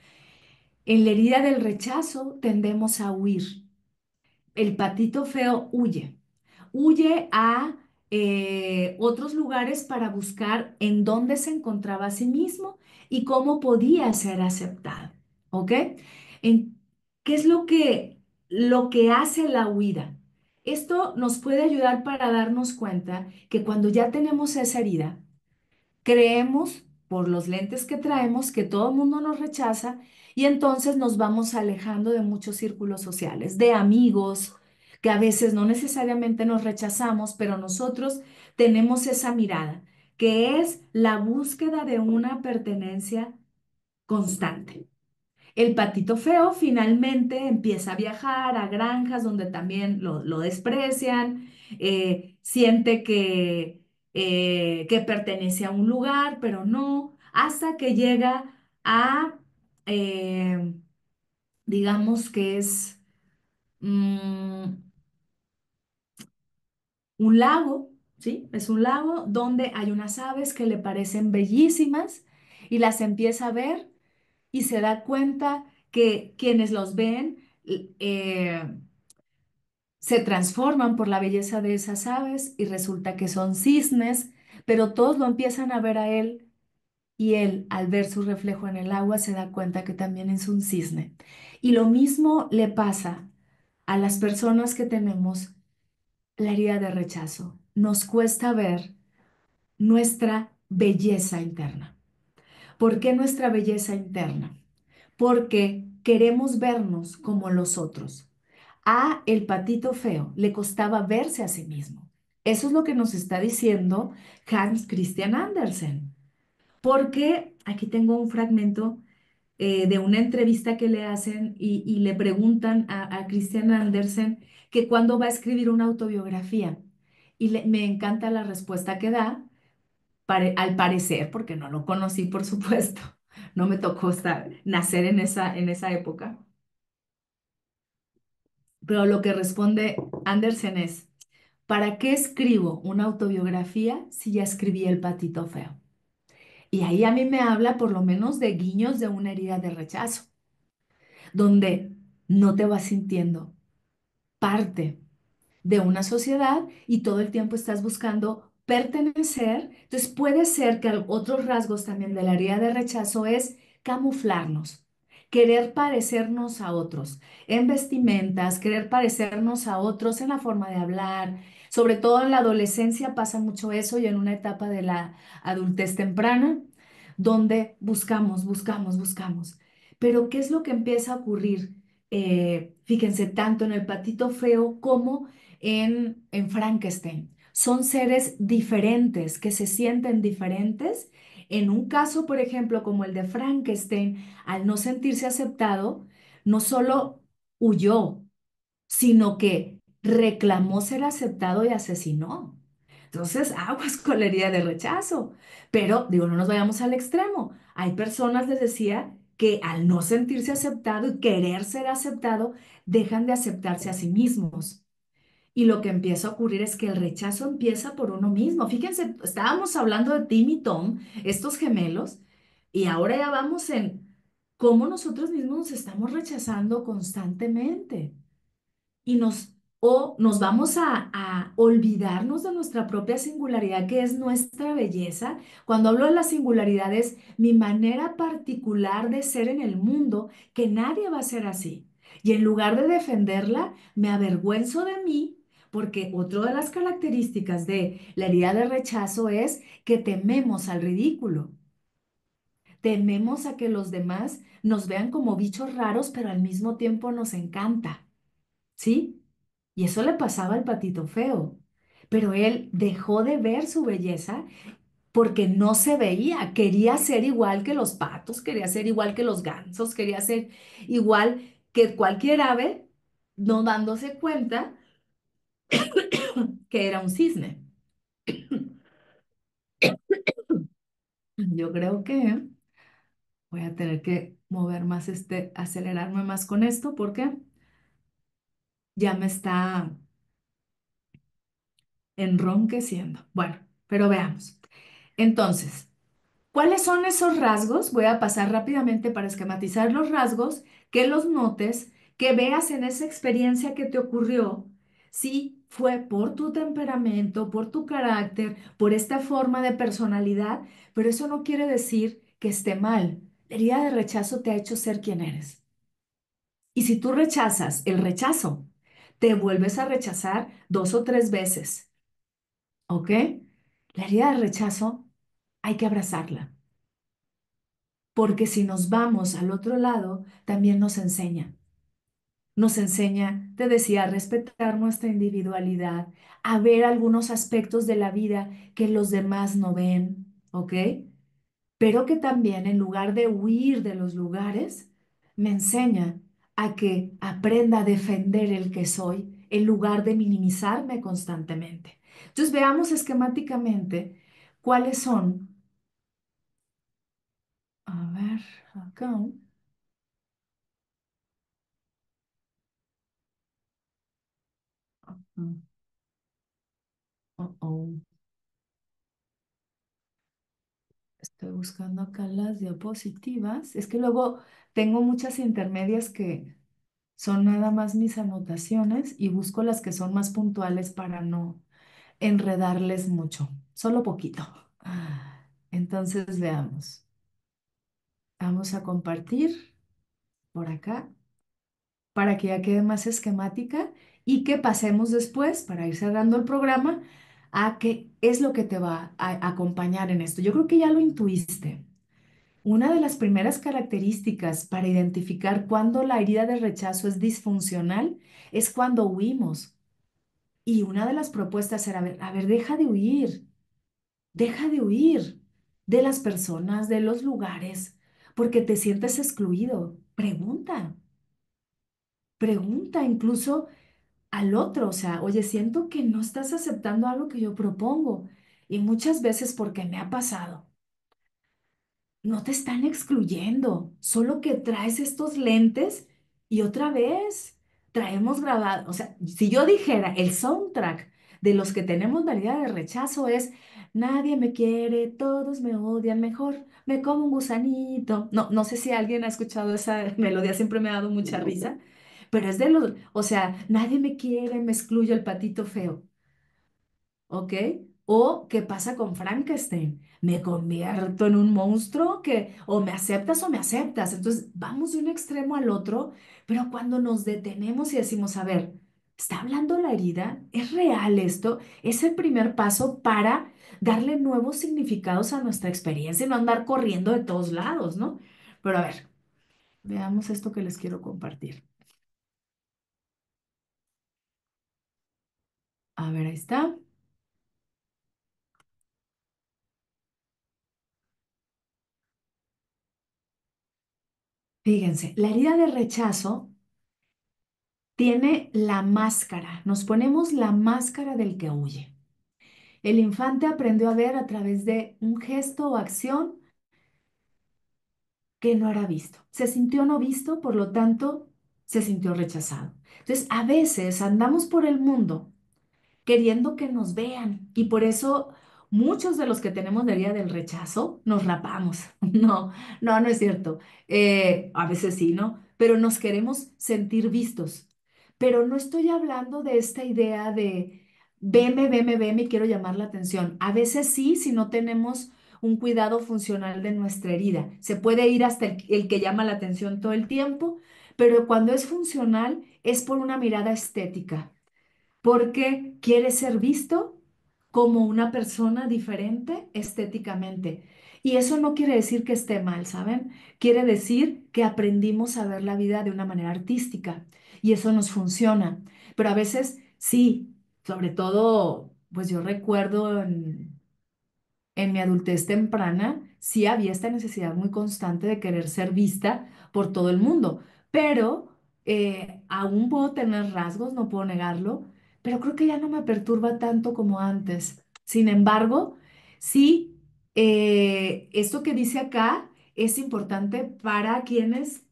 En la herida del rechazo tendemos a huir. El patito feo huye. Huye a otros lugares para buscar en dónde se encontraba a sí mismo y cómo podía ser aceptado. ¿Ok? En- ¿Qué es lo que hace la huida? Esto nos puede ayudar para darnos cuenta que cuando ya tenemos esa herida, creemos por los lentes que traemos que todo el mundo nos rechaza y entonces nos vamos alejando de muchos círculos sociales, de amigos, que a veces no necesariamente nos rechazamos, pero nosotros tenemos esa mirada, que es la búsqueda de una pertenencia constante. El patito feo finalmente empieza a viajar a granjas donde también lo desprecian, siente que pertenece a un lugar, pero no, hasta que llega a, eh, digamos que es mm, un lago, ¿sí? Es un lago donde hay unas aves que le parecen bellísimas y las empieza a ver y se da cuenta que quienes los ven se transforman por la belleza de esas aves y resulta que son cisnes, pero todos lo empiezan a ver a él y él, al ver su reflejo en el agua, se da cuenta que también es un cisne. Y lo mismo le pasa a las personas que tenemos la herida de rechazo. Nos cuesta ver nuestra belleza interna. ¿Por qué nuestra belleza interna? Porque queremos vernos como los otros. A el patito feo le costaba verse a sí mismo. Eso es lo que nos está diciendo Hans Christian Andersen. Porque aquí tengo un fragmento de una entrevista que le hacen y le preguntan a Christian Andersen que cuándo va a escribir una autobiografía. Y me encanta la respuesta que da, al parecer, porque no lo conocí, por supuesto. No me tocó nacer en esa época. Pero lo que responde Andersen es, ¿para qué escribo una autobiografía si ya escribí El patito feo? Y ahí a mí me habla por lo menos de guiños de una herida de rechazo, donde no te vas sintiendo parte de una sociedad y todo el tiempo estás buscando pertenecer. Entonces puede ser que otros rasgos también de la herida de rechazo es camuflarnos, querer parecernos a otros en vestimentas, querer parecernos a otros en la forma de hablar. Sobre todo en la adolescencia pasa mucho eso y en una etapa de la adultez temprana, donde buscamos. Pero ¿qué es lo que empieza a ocurrir? Fíjense, tanto en el patito feo como en Frankenstein. Son seres diferentes que se sienten diferentes. En un caso, por ejemplo, como el de Frankenstein, al no sentirse aceptado, no solo huyó, sino que reclamó ser aceptado y asesinó. Entonces, aguas con la herida de rechazo. Pero, digo, no nos vayamos al extremo. Hay personas, les decía, que al no sentirse aceptado y querer ser aceptado, dejan de aceptarse a sí mismos. Y lo que empieza a ocurrir es que el rechazo empieza por uno mismo. Fíjense, estábamos hablando de Tim y Tom, estos gemelos, y ahora ya vamos en cómo nosotros mismos nos estamos rechazando constantemente y nos vamos a olvidarnos de nuestra propia singularidad, que es nuestra belleza. Cuando hablo de la singularidad es mi manera particular de ser en el mundo, que nadie va a ser así. Y en lugar de defenderla, me avergüenzo de mí, porque otra de las características de la herida de rechazo es que tememos al ridículo. Tememos a que los demás nos vean como bichos raros, pero al mismo tiempo nos encanta. ¿Sí? Y eso le pasaba al patito feo. Pero él dejó de ver su belleza porque no se veía. Quería ser igual que los patos, quería ser igual que los gansos, quería ser igual que cualquier ave, no dándose cuenta que era un cisne. Yo creo que voy a tener que mover más acelerarme más con esto porque ya me está enronqueciendo. Bueno, pero veamos. Entonces, ¿cuáles son esos rasgos? Voy a pasar rápidamente para esquematizar los rasgos, que los notes, que veas en esa experiencia que te ocurrió, si fue por tu temperamento, por tu carácter, por esta forma de personalidad, pero eso no quiere decir que esté mal. La herida de rechazo te ha hecho ser quien eres. Y si tú rechazas el rechazo, te vuelves a rechazar 2 o 3 veces, ¿ok? La herida de rechazo hay que abrazarla. Porque si nos vamos al otro lado, también nos enseña. Nos enseña, te decía, a respetar nuestra individualidad, a ver algunos aspectos de la vida que los demás no ven, ¿ok? Pero que también en lugar de huir de los lugares, me enseña a que aprenda a defender el que soy en lugar de minimizarme constantemente. Entonces veamos esquemáticamente cuáles son, a ver, acá. Mm, oh, oh. Estoy buscando acá las diapositivas. Es que luego tengo muchas intermedias que son nada más mis anotaciones y busco las que son más puntuales para no enredarles mucho, solo poquito. Entonces veamos. Vamos a compartir por acá para que ya quede más esquemática y que pasemos después, para ir cerrando el programa, a qué es lo que te va a acompañar en esto. Yo creo que ya lo intuiste. Una de las primeras características para identificar cuándo la herida de rechazo es disfuncional es cuando huimos. Y una de las propuestas era, a ver, deja de huir de las personas, de los lugares, porque te sientes excluido. Pregunta, pregunta incluso al otro, o sea, oye, siento que no estás aceptando algo que yo propongo. Y muchas veces porque me ha pasado. No te están excluyendo, solo que traes estos lentes y otra vez traemos grabado, o sea, si yo dijera el soundtrack de los que tenemos variedad de rechazo es, nadie me quiere, todos me odian, mejor me como un gusanito. No, no sé si alguien ha escuchado esa melodía, siempre me ha dado mucha risa, pero es de los, o sea, nadie me quiere, me excluye el patito feo. ¿Ok? O qué pasa con Frankenstein. Me convierto en un monstruo que o me aceptas o me aceptas. Entonces vamos de un extremo al otro, pero cuando nos detenemos y decimos, a ver, ¿está hablando la herida? ¿Es real esto? Es el primer paso para darle nuevos significados a nuestra experiencia y no andar corriendo de todos lados, ¿no? Pero a ver, veamos esto que les quiero compartir. A ver, ahí está. Fíjense, la herida de rechazo tiene la máscara, nos ponemos la máscara del que huye. El infante aprendió a ver a través de un gesto o acción que no era visto. Se sintió no visto, por lo tanto, se sintió rechazado. Entonces, a veces andamos por el mundo queriendo que nos vean. Y por eso muchos de los que tenemos la herida del rechazo nos rapamos. No, no, no es cierto. A veces sí, ¿no? Pero nos queremos sentir vistos. Pero no estoy hablando de esta idea de veme y quiero llamar la atención. A veces sí, si no tenemos un cuidado funcional de nuestra herida. Se puede ir hasta el que llama la atención todo el tiempo, pero cuando es funcional es por una mirada estética, porque quiere ser visto como una persona diferente estéticamente. Y eso no quiere decir que esté mal, ¿saben? Quiere decir que aprendimos a ver la vida de una manera artística y eso nos funciona. Pero a veces sí, sobre todo, pues yo recuerdo en mi adultez temprana, sí había esta necesidad muy constante de querer ser vista por todo el mundo, pero aún puedo tener rasgos, no puedo negarlo, pero creo que ya no me perturba tanto como antes. Sin embargo, sí, esto que dice acá es importante para quienes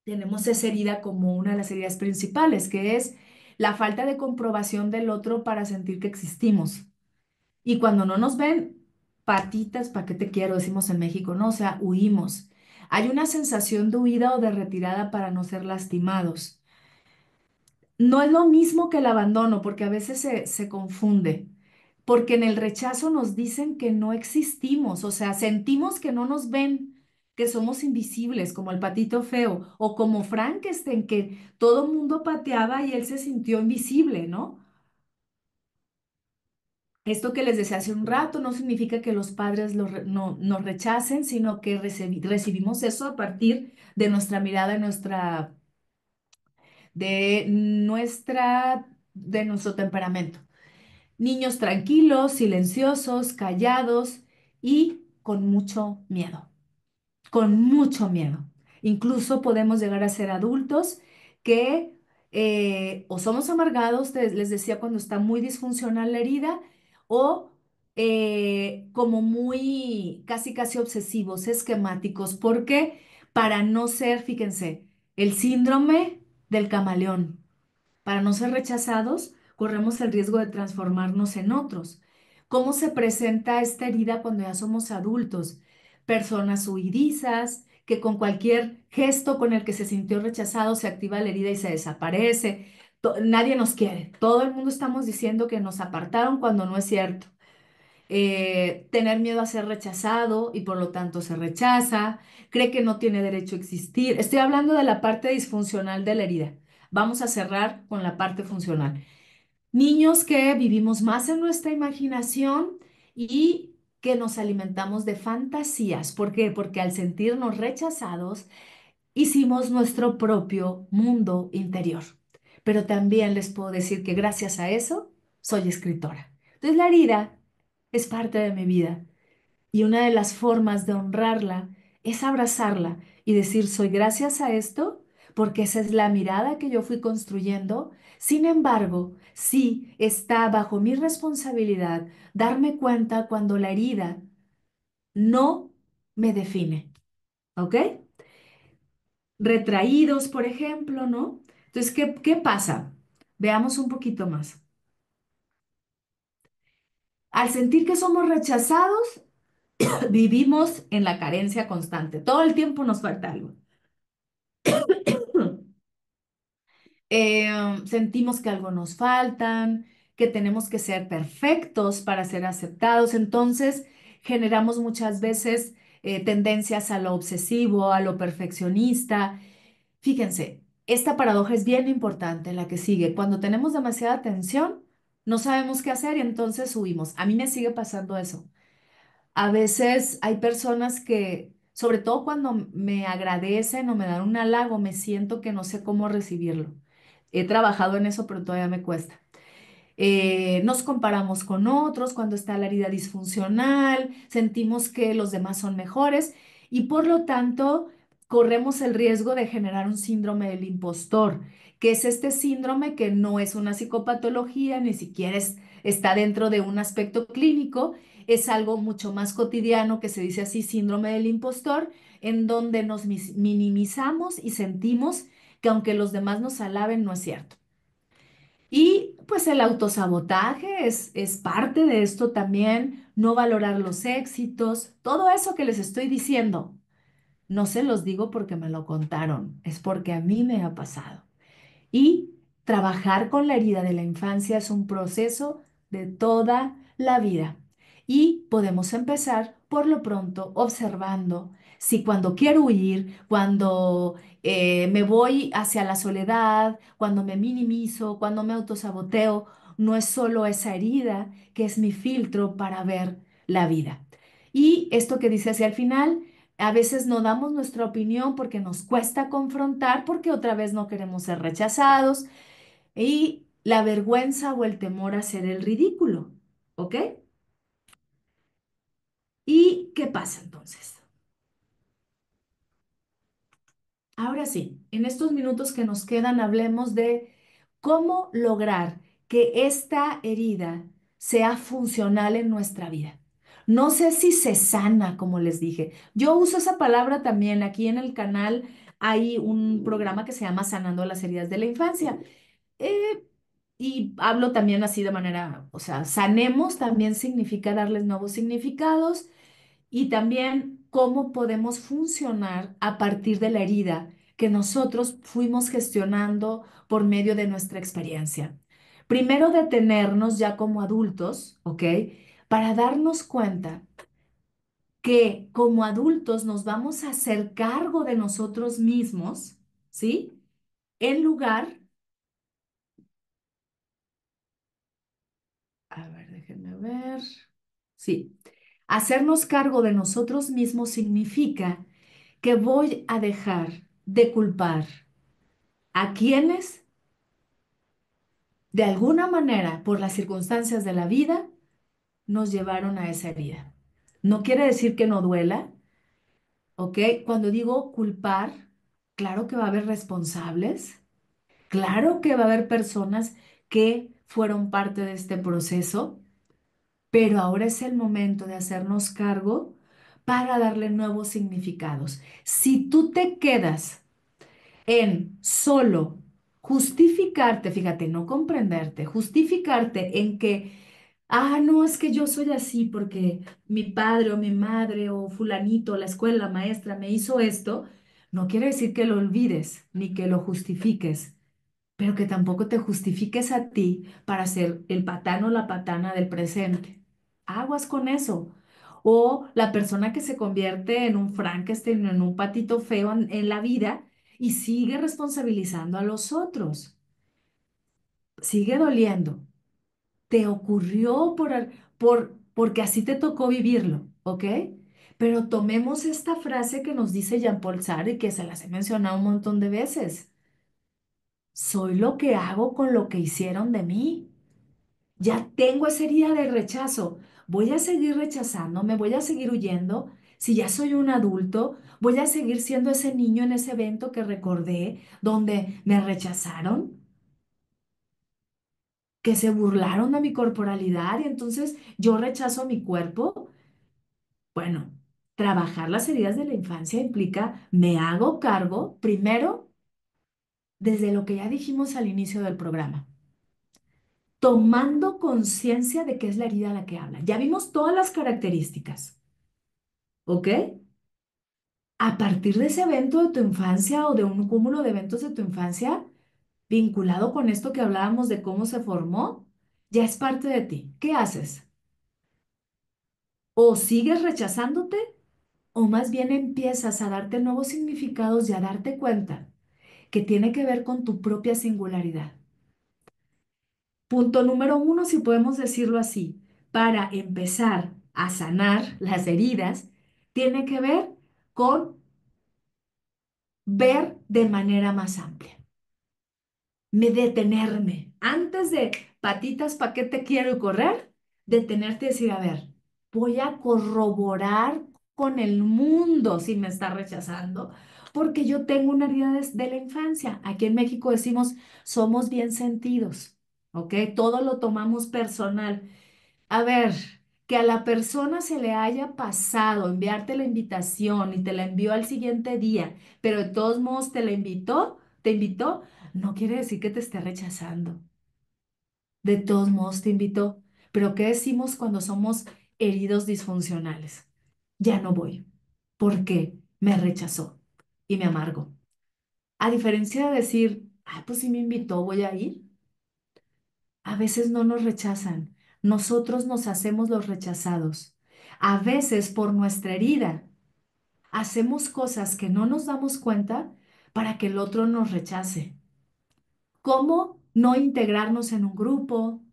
tenemos esa herida como una de las heridas principales, que es la falta de comprobación del otro para sentir que existimos. Y cuando no nos ven, patitas, ¿para qué te quiero? Decimos en México, ¿no? O sea, huimos. Hay una sensación de huida o de retirada para no ser lastimados. No es lo mismo que el abandono, porque a veces se confunde. Porque en el rechazo nos dicen que no existimos, o sea, sentimos que no nos ven, que somos invisibles, como el patito feo, o como Frankenstein, que todo mundo pateaba y él se sintió invisible, ¿no? Esto que les decía hace un rato no significa que los padres no, nos rechacen, sino que recibimos eso a partir de nuestra mirada, de nuestro temperamento. Niños tranquilos, silenciosos, callados y con mucho miedo, con mucho miedo. Incluso podemos llegar a ser adultos que o somos amargados, les decía, cuando está muy disfuncional la herida, o como muy casi casi obsesivos, esquemáticos, porque para no ser, fíjense, el síndrome del camaleón. Para no ser rechazados, corremos el riesgo de transformarnos en otros. ¿Cómo se presenta esta herida cuando ya somos adultos? Personas huidizas, que con cualquier gesto con el que se sintió rechazado se activa la herida y se desaparece. Nadie nos quiere. Todo el mundo estamos diciendo que nos apartaron cuando no es cierto. Tener miedo a ser rechazado y por lo tanto se rechaza, cree que no tiene derecho a existir. Estoy hablando de la parte disfuncional de la herida. Vamos a cerrar con la parte funcional. Niños que vivimos más en nuestra imaginación y que nos alimentamos de fantasías. ¿Por qué? Porque al sentirnos rechazados, hicimos nuestro propio mundo interior. Pero también les puedo decir que gracias a eso soy escritora. Entonces la herida es parte de mi vida y una de las formas de honrarla es abrazarla y decir, soy gracias a esto, porque esa es la mirada que yo fui construyendo. Sin embargo, sí está bajo mi responsabilidad darme cuenta cuando la herida no me define, ¿ok? Retraídos, por ejemplo, ¿no? Entonces, ¿qué pasa? Veamos un poquito más. Al sentir que somos rechazados, vivimos en la carencia constante. Todo el tiempo nos falta algo. Sentimos que algo nos faltan, que tenemos que ser perfectos para ser aceptados. Entonces, generamos muchas veces tendencias a lo obsesivo, a lo perfeccionista. Fíjense, esta paradoja es bien importante, la que sigue. Cuando tenemos demasiada tensión, no sabemos qué hacer y entonces huimos. A mí me sigue pasando eso. A veces hay personas que, sobre todo cuando me agradecen o me dan un halago, me siento que no sé cómo recibirlo. He trabajado en eso, pero todavía me cuesta. Nos comparamos con otros cuando está la herida disfuncional, sentimos que los demás son mejores y por lo tanto corremos el riesgo de generar un síndrome del impostor, que es este síndrome que no es una psicopatología, ni siquiera está dentro de un aspecto clínico, es algo mucho más cotidiano que se dice así, síndrome del impostor, en donde nos minimizamos y sentimos que aunque los demás nos alaben, no es cierto. Y pues el autosabotaje es parte de esto también, no valorar los éxitos, todo eso que les estoy diciendo. No se los digo porque me lo contaron, es porque a mí me ha pasado. Y trabajar con la herida de la infancia es un proceso de toda la vida. Y podemos empezar por lo pronto observando si cuando quiero huir, cuando me voy hacia la soledad, cuando me minimizo, cuando me autosaboteo, no es solo esa herida que es mi filtro para ver la vida. Y esto que dice hacia el final, a veces no damos nuestra opinión porque nos cuesta confrontar, porque otra vez no queremos ser rechazados y la vergüenza o el temor a hacer el ridículo. ¿Ok? ¿Y qué pasa entonces? Ahora sí, en estos minutos que nos quedan, hablemos de cómo lograr que esta herida sea funcional en nuestra vida. No sé si se sana, como les dije. Yo uso esa palabra también. Aquí en el canal hay un programa que se llama Sanando las heridas de la infancia. Eh, y hablo también así de manera, o sea, sanemos también significa darles nuevos significados y también cómo podemos funcionar a partir de la herida que nosotros fuimos gestionando por medio de nuestra experiencia. Primero detenernos ya como adultos, ¿ok? Para darnos cuenta que como adultos nos vamos a hacer cargo de nosotros mismos, ¿sí? En lugar, a ver, déjenme ver. Sí, hacernos cargo de nosotros mismos significa que voy a dejar de culpar a quienes, de alguna manera, por las circunstancias de la vida, nos llevaron a esa herida. No quiere decir que no duela, ¿ok? Cuando digo culpar, claro que va a haber responsables, claro que va a haber personas que fueron parte de este proceso, pero ahora es el momento de hacernos cargo para darle nuevos significados. Si tú te quedas en solo justificarte, fíjate, no comprenderte, justificarte en que, no, es que yo soy así porque mi padre o mi madre o fulanito, la escuela, la maestra me hizo esto, no quiere decir que lo olvides ni que lo justifiques, pero que tampoco te justifiques a ti para ser el patán o la patana del presente. Aguas con eso. O la persona que se convierte en un Frankenstein, en un patito feo en la vida y sigue responsabilizando a los otros. Sigue doliendo. Te ocurrió porque así te tocó vivirlo, ¿ok? Pero tomemos esta frase que nos dice Jean-Paul Sartre y que se las he mencionado un montón de veces. Soy lo que hago con lo que hicieron de mí. Ya tengo esa herida de rechazo. Voy a seguir rechazándome, voy a seguir huyendo. Si ya soy un adulto, voy a seguir siendo ese niño en ese evento que recordé donde me rechazaron, que se burlaron de mi corporalidad y entonces yo rechazo mi cuerpo. Bueno, trabajar las heridas de la infancia implica me hago cargo primero desde lo que ya dijimos al inicio del programa, tomando conciencia de qué es la herida a la que habla. Ya vimos todas las características, ¿ok? A partir de ese evento de tu infancia o de un cúmulo de eventos de tu infancia, vinculado con esto que hablábamos de cómo se formó, ya es parte de ti. ¿Qué haces? O sigues rechazándote o más bien empiezas a darte nuevos significados y a darte cuenta que tiene que ver con tu propia singularidad. Punto número uno, si podemos decirlo así, para empezar a sanar las heridas, tiene que ver con ver de manera más amplia. Me detenerme. Antes de patitas, ¿para qué te quiero correr? Detenerte y decir, a ver, voy a corroborar con el mundo si me está rechazando, porque yo tengo una herida de la infancia. Aquí en México decimos, somos bien sentidos, ¿ok? Todo lo tomamos personal. A ver, que a la persona se le haya pasado enviarte la invitación y te la envió al siguiente día, pero de todos modos te invitó, no quiere decir que te esté rechazando. De todos modos te invitó. Pero ¿qué decimos cuando somos heridos disfuncionales? Ya no voy. ¿Por qué? Me rechazó y me amargo. A diferencia de decir, ah, pues si me invitó, voy a ir. A veces no nos rechazan. Nosotros nos hacemos los rechazados. A veces por nuestra herida hacemos cosas que no nos damos cuenta para que el otro nos rechace. ¿Cómo no integrarnos en un grupo?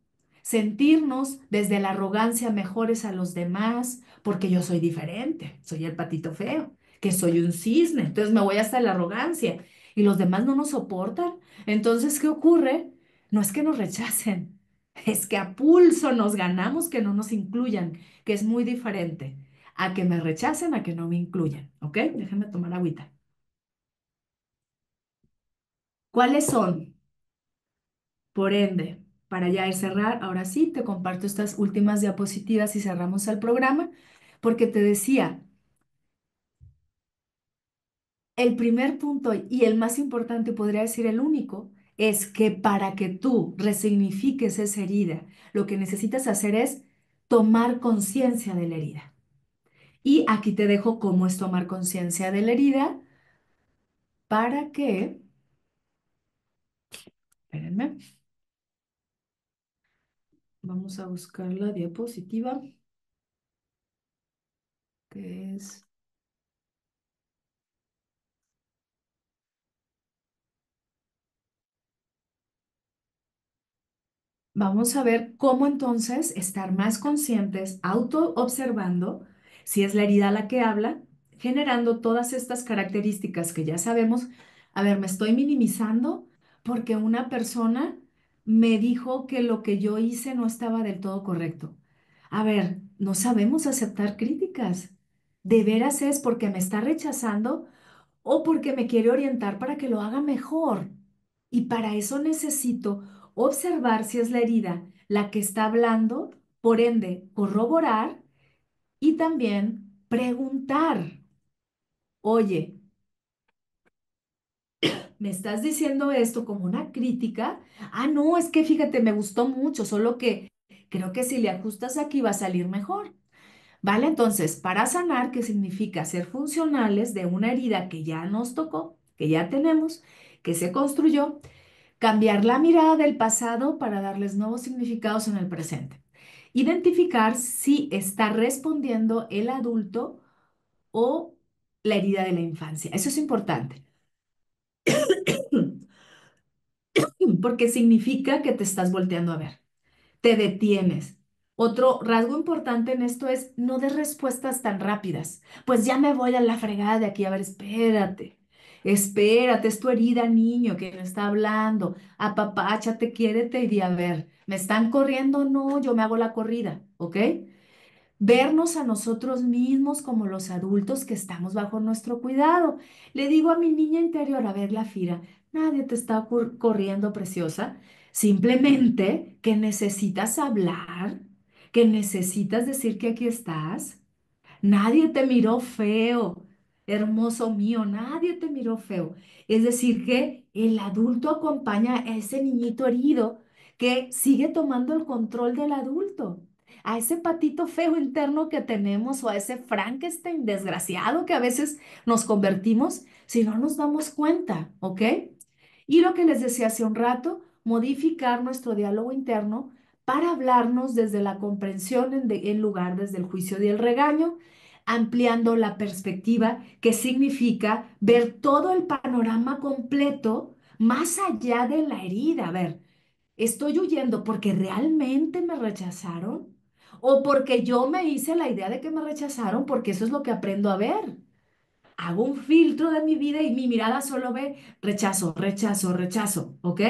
Sentirnos desde la arrogancia mejores a los demás, porque yo soy diferente, soy el patito feo, que soy un cisne, entonces me voy hasta la arrogancia y los demás no nos soportan. Entonces, ¿qué ocurre? No es que nos rechacen, es que a pulso nos ganamos que no nos incluyan, que es muy diferente a que me rechacen, a que no me incluyan, ¿ok? Déjenme tomar agüita. ¿Cuáles son? Por ende, para ya ir cerrar, ahora sí, te comparto estas últimas diapositivas y cerramos el programa, porque te decía, el primer punto y el más importante, podría decir el único, es que para que tú resignifiques esa herida, lo que necesitas hacer es tomar conciencia de la herida. Y aquí te dejo cómo es tomar conciencia de la herida para que, espérenme, vamos a buscar la diapositiva, que es... Vamos a ver cómo entonces estar más conscientes, auto observando si es la herida la que habla, generando todas estas características que ya sabemos. A ver, me estoy minimizando porque una persona me dijo que lo que yo hice no estaba del todo correcto. A ver, no sabemos aceptar críticas. ¿De veras es porque me está rechazando o porque me quiere orientar para que lo haga mejor? Y para eso necesito observar si es la herida la que está hablando, por ende, corroborar y también preguntar, oye, ¿me estás diciendo esto como una crítica? Ah, no, es que fíjate, me gustó mucho, solo que creo que si le ajustas aquí va a salir mejor. ¿Vale? Entonces, para sanar, ¿qué significa? Ser funcionales de una herida que ya nos tocó, que ya tenemos, que se construyó, cambiar la mirada del pasado para darles nuevos significados en el presente. Identificar si está respondiendo el adulto o la herida de la infancia. Eso es importante, porque significa que te estás volteando a ver, te detienes. Otro rasgo importante en esto es no des respuestas tan rápidas. Pues ya me voy a la fregada de aquí. A ver, espérate. Espérate, es tu herida, niño, que me está hablando. Apapáchate, quiérete y di, a ver, ¿me están corriendo? No, yo me hago la corrida, ¿ok? Vernos a nosotros mismos como los adultos que estamos bajo nuestro cuidado. Le digo a mi niña interior, a ver, Lafira, nadie te está corriendo, preciosa. Simplemente que necesitas hablar, que necesitas decir que aquí estás. Nadie te miró feo, hermoso mío, nadie te miró feo. Es decir, que el adulto acompaña a ese niñito herido que sigue tomando el control del adulto, a ese patito feo interno que tenemos o a ese Frankenstein desgraciado que a veces nos convertimos si no nos damos cuenta, ¿ok? Y lo que les decía hace un rato, modificar nuestro diálogo interno para hablarnos desde la comprensión en lugar desde el juicio y el regaño, ampliando la perspectiva, que significa ver todo el panorama completo más allá de la herida. A ver, ¿estoy huyendo porque realmente me rechazaron? ¿O porque yo me hice la idea de que me rechazaron? Porque eso es lo que aprendo a ver. Hago un filtro de mi vida y mi mirada solo ve rechazo, rechazo, rechazo, ¿ok?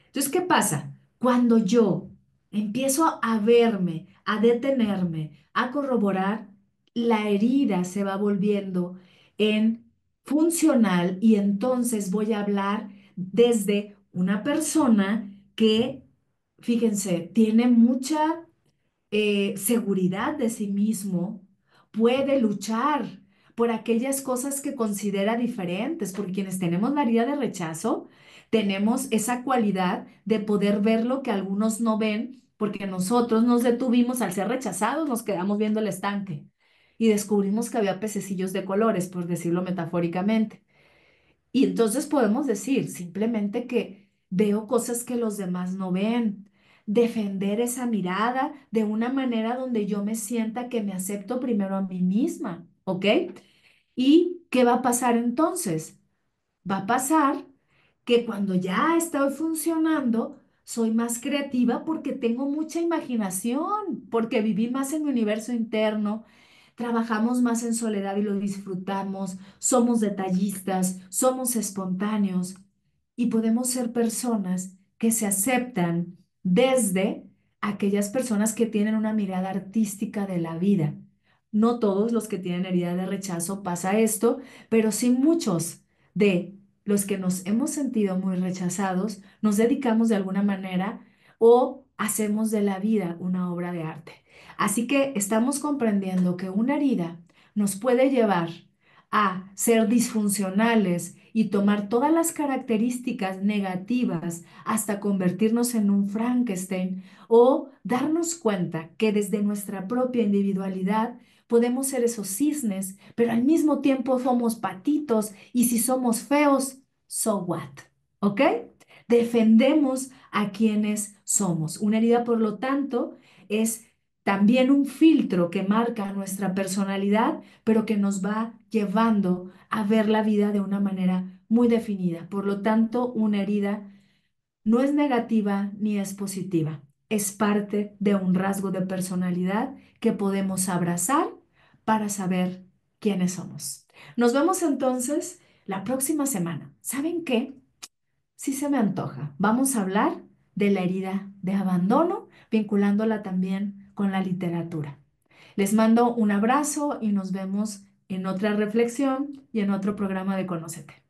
Entonces, ¿qué pasa? Cuando yo empiezo a verme, a detenerme, a corroborar, la herida se va volviendo en funcional y entonces voy a hablar desde una persona que, fíjense, tiene mucha seguridad de sí mismo, puede luchar por aquellas cosas que considera diferentes, porque quienes tenemos la herida de rechazo, tenemos esa cualidad de poder ver lo que algunos no ven, porque nosotros nos detuvimos al ser rechazados, nos quedamos viendo el estanque y descubrimos que había pececillos de colores, por decirlo metafóricamente. Y entonces podemos decir simplemente que veo cosas que los demás no ven. Defender esa mirada de una manera donde yo me sienta que me acepto primero a mí misma, ¿ok? ¿Y qué va a pasar entonces? Va a pasar que cuando ya estoy funcionando, soy más creativa porque tengo mucha imaginación, porque viví más en mi universo interno, trabajamos más en soledad y lo disfrutamos, somos detallistas, somos espontáneos y podemos ser personas que se aceptan desde aquellas personas que tienen una mirada artística de la vida. No todos los que tienen herida de rechazo pasa esto, pero sí muchos de los que nos hemos sentido muy rechazados, nos dedicamos de alguna manera o hacemos de la vida una obra de arte. Así que estamos comprendiendo que una herida nos puede llevar a ser disfuncionales y tomar todas las características negativas hasta convertirnos en un Frankenstein o darnos cuenta que desde nuestra propia individualidad podemos ser esos cisnes, pero al mismo tiempo somos patitos y si somos feos, so what? ¿Ok? Defendemos a quienes somos. Una herida, por lo tanto, es también un filtro que marca nuestra personalidad, pero que nos va llevando a ver la vida de una manera muy definida. Por lo tanto, una herida no es negativa ni es positiva. Es parte de un rasgo de personalidad que podemos abrazar para saber quiénes somos. Nos vemos entonces la próxima semana. ¿Saben qué? Sí se me antoja. Vamos a hablar de la herida de abandono, vinculándola también con la literatura. Les mando un abrazo y nos vemos en otra reflexión y en otro programa de Conócete.